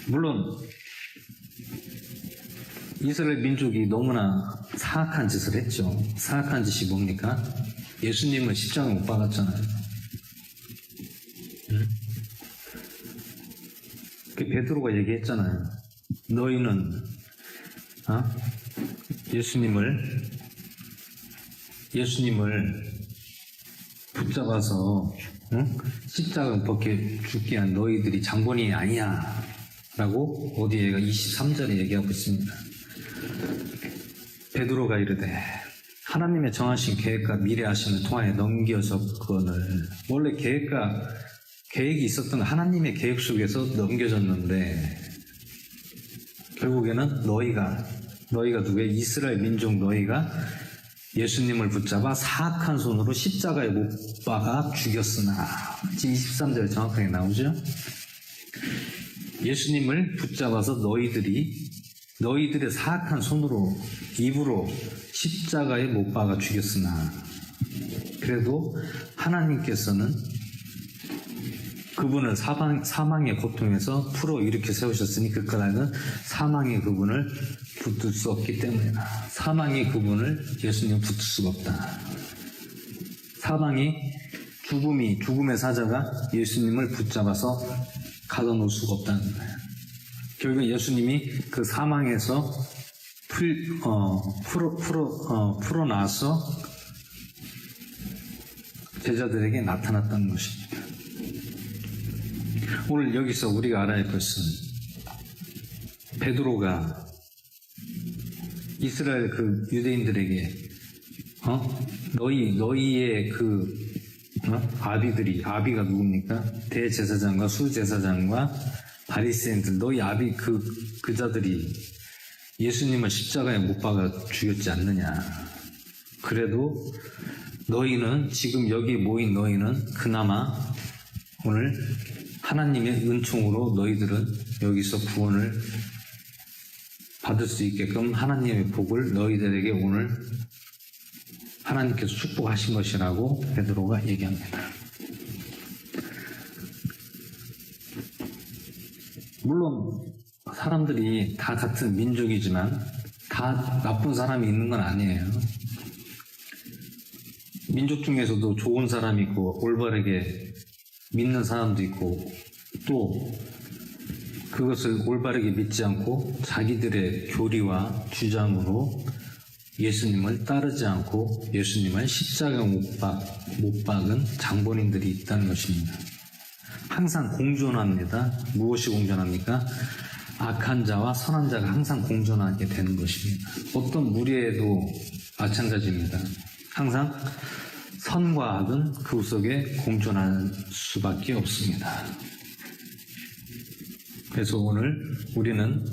물론 이스라엘 민족이 너무나 사악한 짓을 했죠. 사악한 짓이 뭡니까? 예수님은 십자가 못 박았잖아요. 그 베드로가 얘기했잖아요. 너희는 예수님을 붙잡아서 십자가 못 박게 죽게 한 너희들이 장본인이 아니야 라고 어디에가 23절에 얘기하고 있습니다. 베드로가 이르되 하나님의 정하신 계획과 미래하심을 통하여 넘겨졌거늘. 원래 계획이 있었던 하나님의 계획 속에서 넘겨졌는데 결국에는 너희가 누구예요? 이스라엘 민족 너희가 예수님을 붙잡아 사악한 손으로 십자가에 못 박아 죽였으나. 지금 23절에 정확하게 나오죠? 예수님을 붙잡아서 너희들의 사악한 손으로 입으로 십자가에 못 박아 죽였으나 그래도 하나님께서는 그분을 사망의 고통에서 풀어 일으켜 세우셨으니 그 까닭은 사망의 그분을 붙들 수 없기 때문이다. 사망의 그분을 예수님 붙들 수가 없다. 죽음의 사자가 예수님을 붙잡아서 가둬놓을 수가 없다는 거예요. 결국 예수님이 그 사망에서 풀어나서 제자들에게 나타났다는 것입니다. 오늘 여기서 우리가 알아야 할 것은 베드로가 이스라엘 그 유대인들에게 너희의 아비가 누굽니까? 대제사장과 수제사장과 바리새인들, 너희 아비 그 자들이 예수님을 십자가에 못 박아 죽였지 않느냐. 그래도 너희는 지금 여기 모인 너희는 그나마 오늘 하나님의 은총으로 너희들은 여기서 구원을 받을 수 있게끔 하나님의 복을 너희들에게 오늘 하나님께서 축복하신 것이라고 베드로가 얘기합니다. 물론 사람들이 다 같은 민족이지만 다 나쁜 사람이 있는 건 아니에요. 민족 중에서도 좋은 사람이 있고 올바르게 믿는 사람도 있고 또 그것을 올바르게 믿지 않고 자기들의 교리와 주장으로 예수님을 따르지 않고 예수님을 십자가 못 박은 장본인들이 있다는 것입니다. 항상 공존합니다. 무엇이 공존합니까? 악한 자와 선한 자가 항상 공존하게 되는 것입니다. 어떤 무리에도 마찬가지입니다. 항상 선과 악은 그 속에 공존할 수밖에 없습니다. 그래서 오늘 우리는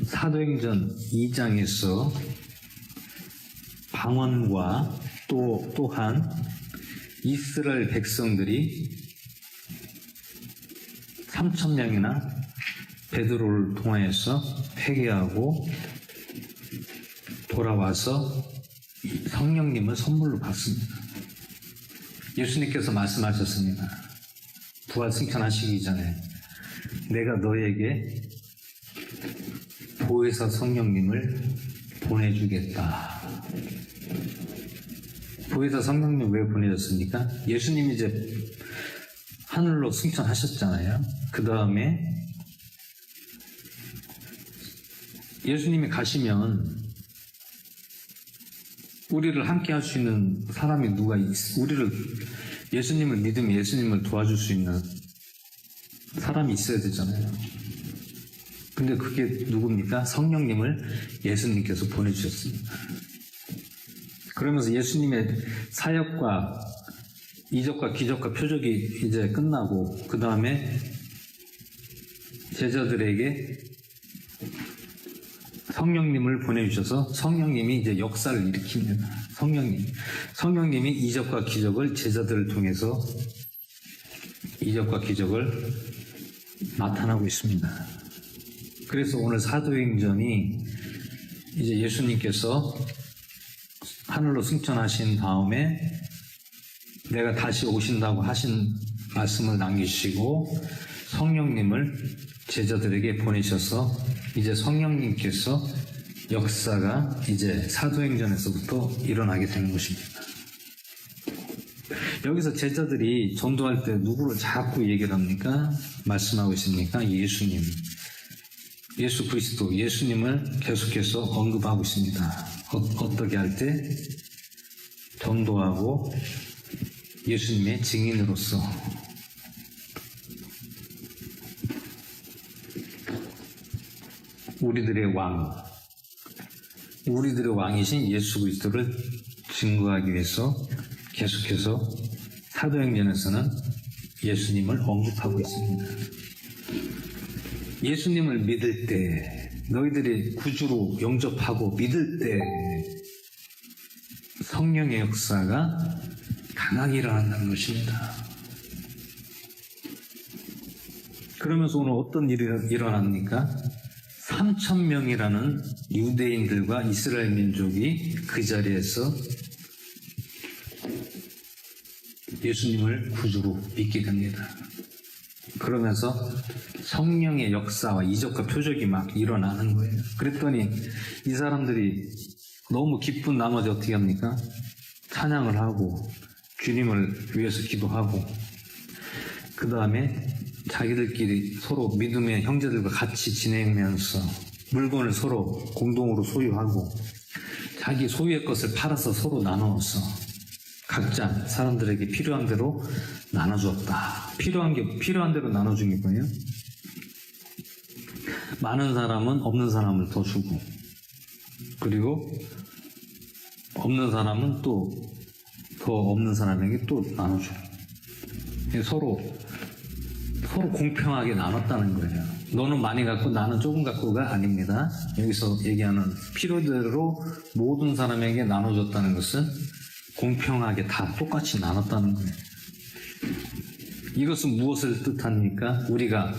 사도행전 2장에서 방언과 또한 이스라엘 백성들이 3,000명이나 베드로를 통하여서 회개하고 돌아와서 성령님을 선물로 받습니다. 예수님께서 말씀하셨습니다. 부활 승천하시기 전에 내가 너에게 보혜사 성령님을 보내주겠다. 보혜사 성령님 왜 보내셨습니까? 예수님이 이제 하늘로 승천하셨잖아요. 그 다음에 예수님이 가시면 우리를 함께 할 수 있는 사람이 예수님을 믿으면 예수님을 도와줄 수 있는 사람이 있어야 되잖아요. 근데 그게 누굽니까? 성령님을 예수님께서 보내주셨습니다. 그러면서 예수님의 사역과 이적과 기적과 표적이 이제 끝나고 그 다음에 제자들에게 성령님을 보내주셔서 성령님이 이제 역사를 일으킵니다. 성령님이 이적과 기적을 제자들을 통해서 이적과 기적을 나타나고 있습니다. 그래서 오늘 사도행전이 이제 예수님께서 하늘로 승천하신 다음에 내가 다시 오신다고 하신 말씀을 남기시고 성령님을 제자들에게 보내셔서 이제 성령님께서 역사가 이제 사도행전에서부터 일어나게 되는 것입니다. 여기서 제자들이 전도할 때 누구를 자꾸 얘기를 합니까? 말씀하고 있습니까? 예수 그리스도, 예수님을 계속해서 언급하고 있습니다. 어떻게 할 때? 전도하고 예수님의 증인으로서 우리들의 왕이신 예수 그리스도를 증거하기 위해서 계속해서 사도행전에서는 예수님을 언급하고 있습니다. 예수님을 믿을 때, 너희들이 구주로 영접하고 믿을 때 성령의 역사가 강하게 일어난다는 것입니다. 그러면서 오늘 어떤 일이 일어납니까? 3,000명이라는 유대인들과 이스라엘 민족이 그 자리에서 예수님을 구주로 믿게 됩니다. 그러면서 성령의 역사와 이적과 표적이 막 일어나는 거예요. 그랬더니 이 사람들이 너무 기쁜 나머지 어떻게 합니까? 찬양을 하고 주님을 위해서 기도하고 그 다음에 자기들끼리 서로 믿음의 형제들과 같이 지내면서 물건을 서로 공동으로 소유하고 자기 소유의 것을 팔아서 서로 나누어서 각자 사람들에게 필요한 대로 나눠주었다. 필요한 대로 나눠준 게 뭐예요? 많은 사람은 없는 사람을 더 주고 그리고 없는 사람은 또 더 없는 사람에게 또 나눠주고 서로 공평하게 나눴다는 거예요. 너는 많이 갖고 나는 조금 갖고가 아닙니다. 여기서 얘기하는 필요대로 모든 사람에게 나눠줬다는 것은 공평하게 다 똑같이 나눴다는 거예요. 이것은 무엇을 뜻합니까? 우리가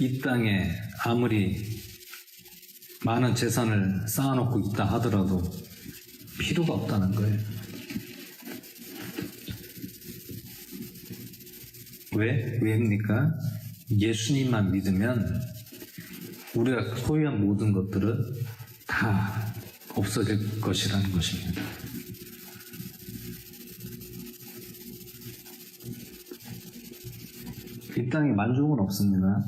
이 땅에 아무리 많은 재산을 쌓아놓고 있다 하더라도 필요가 없다는 거예요. 왜입니까? 예수님만 믿으면 우리가 소유한 모든 것들은 다 없어질 것이라는 것입니다. 이 땅에 만족은 없습니다.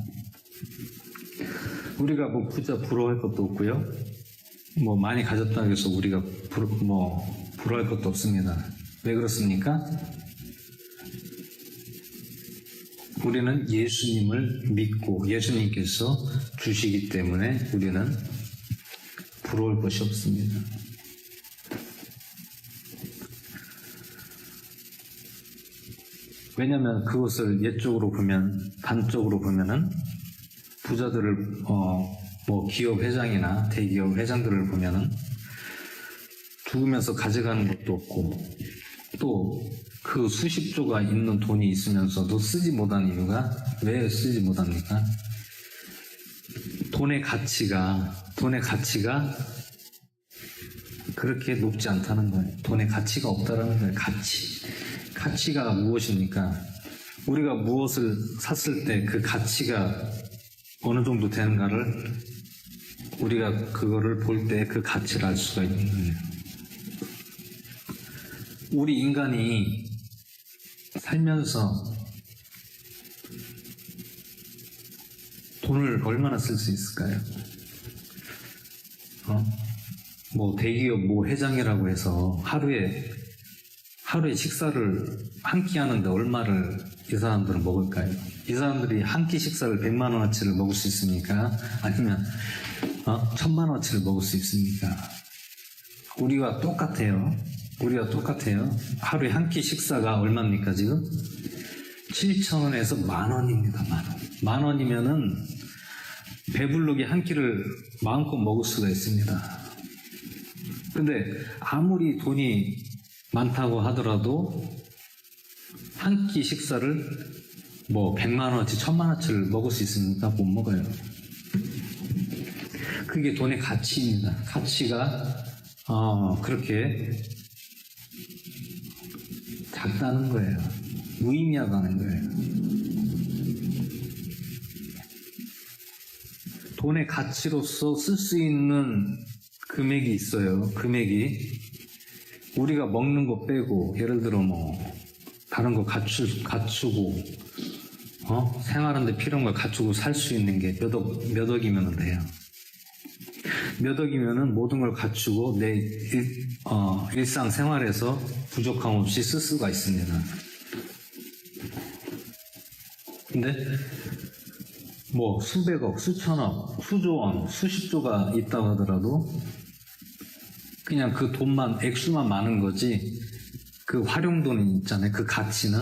우리가 뭐 부자 부러워할 것도 없고요. 뭐 많이 가졌다고 해서 우리가 부러워할 것도 없습니다. 왜 그렇습니까? 우리는 예수님을 믿고 예수님께서 주시기 때문에 우리는 부러울 것이 없습니다. 왜냐하면 그것을 옛쪽으로 보면, 단적으로 보면은 부자들을 뭐 기업 회장이나 대기업 회장들을 보면은 죽으면서 가져가는 것도 없고 또 그 수십조가 있는 돈이 있으면서도 쓰지 못한 이유가 왜 쓰지 못합니까? 돈의 가치가 그렇게 높지 않다는 거예요. 돈의 가치가 없다라는 거예요. 가치가 무엇입니까? 우리가 무엇을 샀을 때 그 가치가 어느 정도 되는가를 우리가 그거를 볼 때 그 가치를 알 수가 있는 거예요. 우리 인간이 살면서 돈을 얼마나 쓸 수 있을까요? 뭐 대기업 뭐 회장이라고 해서 하루에 식사를 한 끼 하는데 얼마를 이 사람들은 먹을까요? 이 사람들이 한 끼 식사를 100만 원어치를 먹을 수 있습니까? 아니면 1000만 원어치를 먹을 수 있습니까? 우리가 똑같아요. 하루에 한 끼 식사가 얼마입니까 지금? 7,000원에서 10,000원입니다. 10,000원. 10,000원이면은 배불르게 한 끼를 마음껏 먹을 수가 있습니다. 근데 아무리 돈이 많다고 하더라도 한 끼 식사를 뭐 100만 원어치, 1000만 원어치를 먹을 수 있습니까? 못 먹어요. 그게 돈의 가치입니다. 가치가 그렇게 작다는 거예요. 무의미하다는 거예요. 돈의 가치로서 쓸 수 있는 금액이 있어요. 금액이 우리가 먹는 거 빼고 예를 들어 뭐 다른 거 갖추고 생활하는데 필요한 걸 갖추고 살 수 있는 게 몇 억이면 돼요. 몇 억이면은 모든 걸 갖추고 내 일상 생활에서 부족함 없이 쓸 수가 있습니다. 근데 뭐 수백억, 수천억, 수조원, 수십조가 있다고 하더라도 그냥 그 돈만, 액수만 많은 거지 그 활용돈 있잖아요. 그 가치는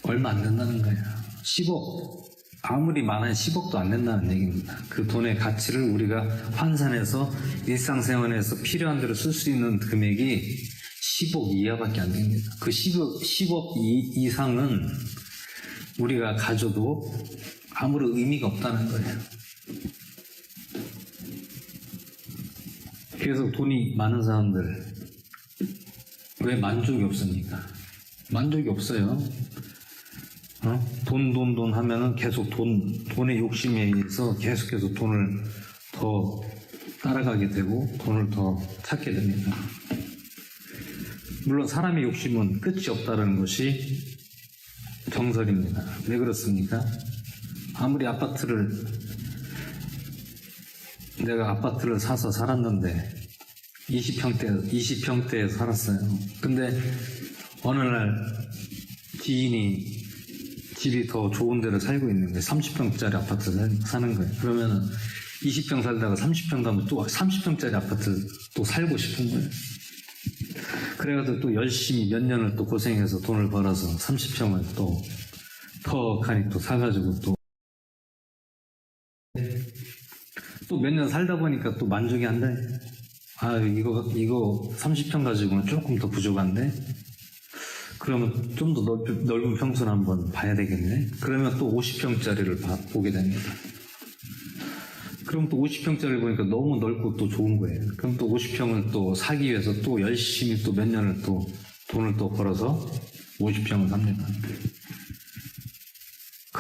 얼마 안 된다는 거예요. 10억, 아무리 많아야 10억도 안 된다는 얘기입니다. 그 돈의 가치를 우리가 환산해서 일상생활에서 필요한 대로 쓸 수 있는 금액이 10억 이하밖에 안 됩니다. 그 10억 이상은 우리가 가져도 아무런 의미가 없다는 거예요. 그래서 돈이 많은 사람들 왜 만족이 없습니까? 만족이 없어요. 돈 하면은 계속 돈의 욕심에 의해서 계속해서 돈을 더 따라가게 되고 돈을 더 찾게 됩니다. 물론 사람의 욕심은 끝이 없다는 것이 정설입니다. 왜 그렇습니까? 아무리 내가 아파트를 사서 살았는데 20평대에 살았어요. 근데 어느 날 지인이 집이 더 좋은 데를 살고 있는데 30평짜리 아파트 사는 거예요. 그러면은 20평 살다가 30평 가면 또 30평짜리 아파트 또 살고 싶은 거예요. 그래가지고 또 열심히 몇 년을 또 고생해서 돈을 벌어서 30평을 또 턱하니 또 사가지고 또 몇 년 살다 보니까 또 만족이 안 돼. 이거 30평 가지고는 조금 더 부족한데? 그러면 좀 더 넓은 평수를 한번 봐야 되겠네? 그러면 또 50평짜리를 보게 됩니다. 그럼 또 50평짜리를 보니까 너무 넓고 또 좋은 거예요. 그럼 또 50평을 또 사기 위해서 또 열심히 또 몇 년을 또 돈을 또 벌어서 50평을 삽니다.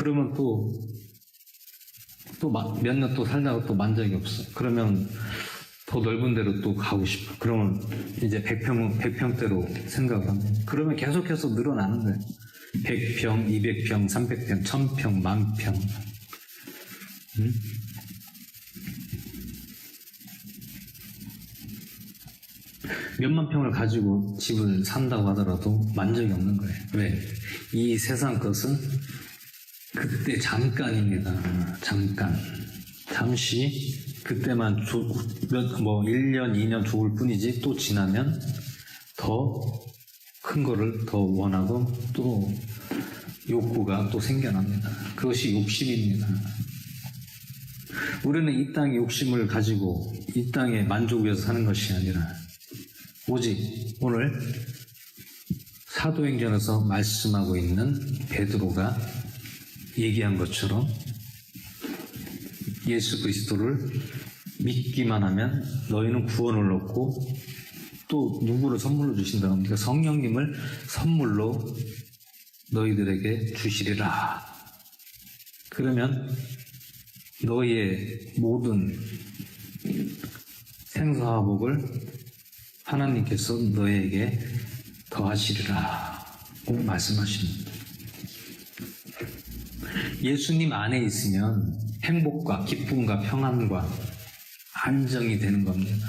그러면 또 몇 년 또 살다가 또 만족이 없어. 그러면 더 넓은 데로 또 가고 싶어. 그러면 이제 100평대로 생각을 합니다. 그러면 계속해서 늘어나는 거예요. 100평, 200평, 300평, 1000평, 10,000평. 몇만 평을 가지고 집을 산다고 하더라도 만족이 없는 거예요. 왜? 이 세상 것은 그때 잠깐입니다. 잠깐. 잠시 그때만 1년, 2년 좋을 뿐이지 또 지나면 더 큰 거를 더 원하고 또 욕구가 또 생겨납니다. 그것이 욕심입니다. 우리는 이 땅의 욕심을 가지고 이 땅의 만족을 위해서 사는 것이 아니라 오직 오늘 사도행전에서 말씀하고 있는 베드로가 얘기한 것처럼 예수 그리스도를 믿기만 하면 너희는 구원을 얻고 또 누구를 선물로 주신다고 합니까? 성령님을 선물로 너희들에게 주시리라. 그러면 너희의 모든 생사와 복을 하나님께서 너희에게 더하시리라 고 말씀하십니다. 예수님 안에 있으면 행복과 기쁨과 평안과 안정이 되는 겁니다.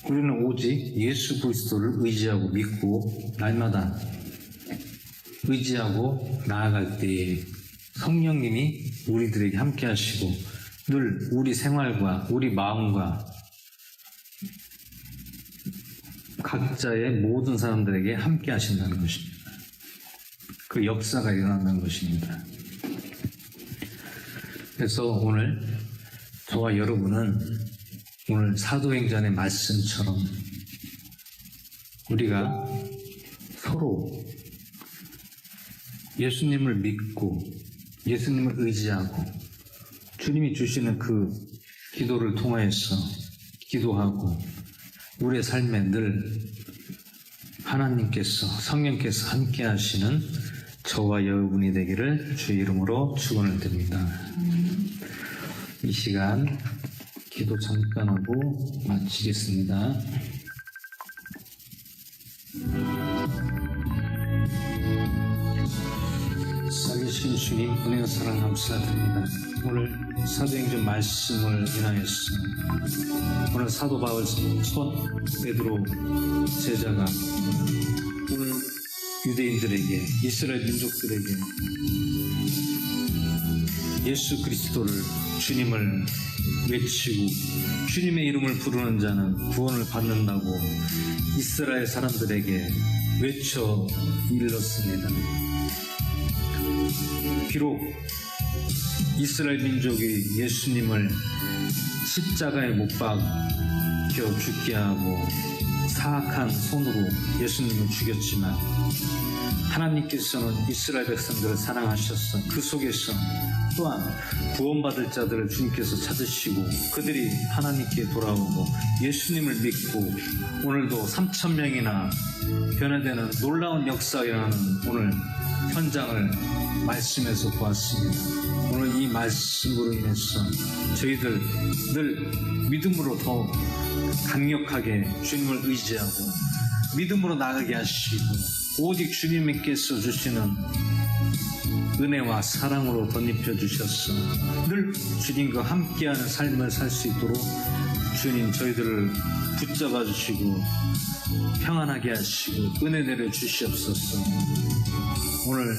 우리는 오직 예수 그리스도를 의지하고 믿고 날마다 의지하고 나아갈 때에 성령님이 우리들에게 함께 하시고 늘 우리 생활과 우리 마음과 각자의 모든 사람들에게 함께 하신다는 것입니다. 그 역사가 일어난다는 것입니다. 그래서 오늘 저와 여러분은 오늘 사도행전의 말씀처럼 우리가 서로 예수님을 믿고 예수님을 의지하고 주님이 주시는 그 기도를 통하여서 기도하고 우리의 삶에 늘 하나님께서 성령께서 함께 하시는 저와 여러분이 되기를 주의 이름으로 축원을 드립니다. 이 시간 기도 잠깐 하고 마치겠습니다. 살리신 주님 은혜와 사랑 감사드립니다. 오늘 사도행전 말씀을 인하여서 오늘 사도 바울 베드로 제자가 오늘 유대인들에게 이스라엘 민족들에게 예수 그리스도를 주님을 외치고 주님의 이름을 부르는 자는 구원을 받는다고 이스라엘 사람들에게 외쳐 일렀습니다. 비록 이스라엘 민족이 예수님을 십자가에 못 박혀 죽게 하고 사악한 손으로 예수님을 죽였지만 하나님께서는 이스라엘 백성들을 사랑하셔서 그 속에서 또한 구원받을 자들을 주님께서 찾으시고 그들이 하나님께 돌아오고 예수님을 믿고 오늘도 3,000명이나 변화되는 놀라운 역사가 일어나는 오늘 현장을 말씀에서 보았습니다. 오늘 이 말씀으로 인해서 저희들 늘 믿음으로 더 강력하게 주님을 의지하고 믿음으로 나가게 하시고 오직 주님께서 주시는 은혜와 사랑으로 덧입혀 주셔서 늘 주님과 함께하는 삶을 살 수 있도록 주님 저희들을 붙잡아 주시고 평안하게 하시고 은혜 내려 주시옵소서. 오늘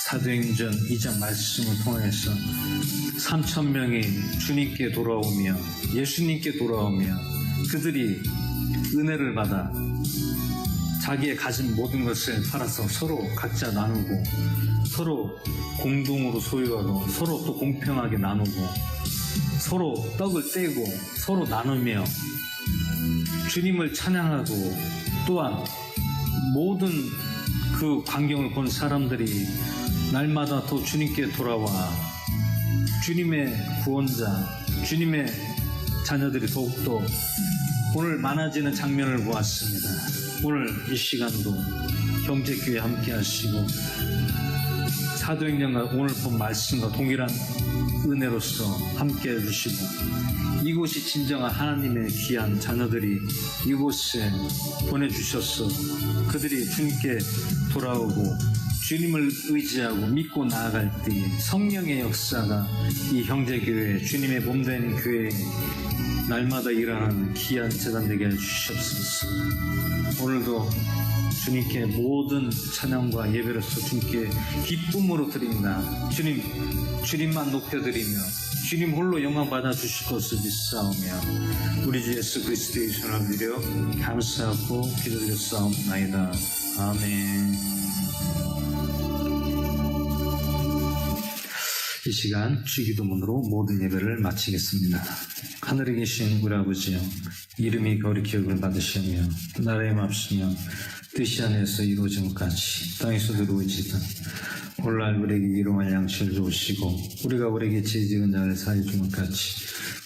사도행전 2장 말씀을 통해서 3,000명이 주님께 돌아오며 예수님께 돌아오며 그들이 은혜를 받아 자기의 가진 모든 것을 팔아서 서로 각자 나누고 서로 공동으로 소유하고 서로 또 공평하게 나누고 서로 떡을 떼고 서로 나누며 주님을 찬양하고 또한 모든 그 광경을 본 사람들이 날마다 더 주님께 돌아와 주님의 구원자, 주님의 자녀들이 더욱더 오늘 많아지는 장면을 보았습니다. 오늘 이 시간도 형제교회 함께 하시고 사도행전과 오늘 본 말씀과 동일한 은혜로서 함께 해주시고 이곳이 진정한 하나님의 귀한 자녀들이 이곳에 보내주셔서 그들이 주님께 돌아오고 주님을 의지하고 믿고 나아갈 때에 성령의 역사가 이 형제교회 주님의 몸된 교회에 날마다 일어나는 귀한 재단 되게 해주시옵소서. 오늘도 주님께 모든 찬양과 예배로서 주님께 기쁨으로 드립니다. 주님만 높여드리며 주님 홀로 영광 받아주실 것을 믿사오며 우리 주 예수 그리스도의 손을 드려 감사하고 기도드렸사옵나이다. 아멘. 이 시간 주기도문으로 모든 예배를 마치겠습니다. 하늘에 계신 우리 아버지여, 이름이 거룩히 기억을 받으시며 나라의 맙시며 뜻이 안에서 이루어진 것 같이 땅에서도 이루어지다. 오늘날 우리에게 일용할 양식을 주시고 우리가 우리에게 죄 지은 자를 사하여 준 것 같이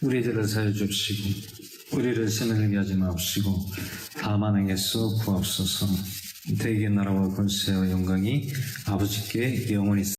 우리 죄를 사하여 주옵시고 우리를 세면하게 하지 마옵시고 다만 에게서 구하옵소서. 대개 나라와 권세와 영광이 아버지께 영원히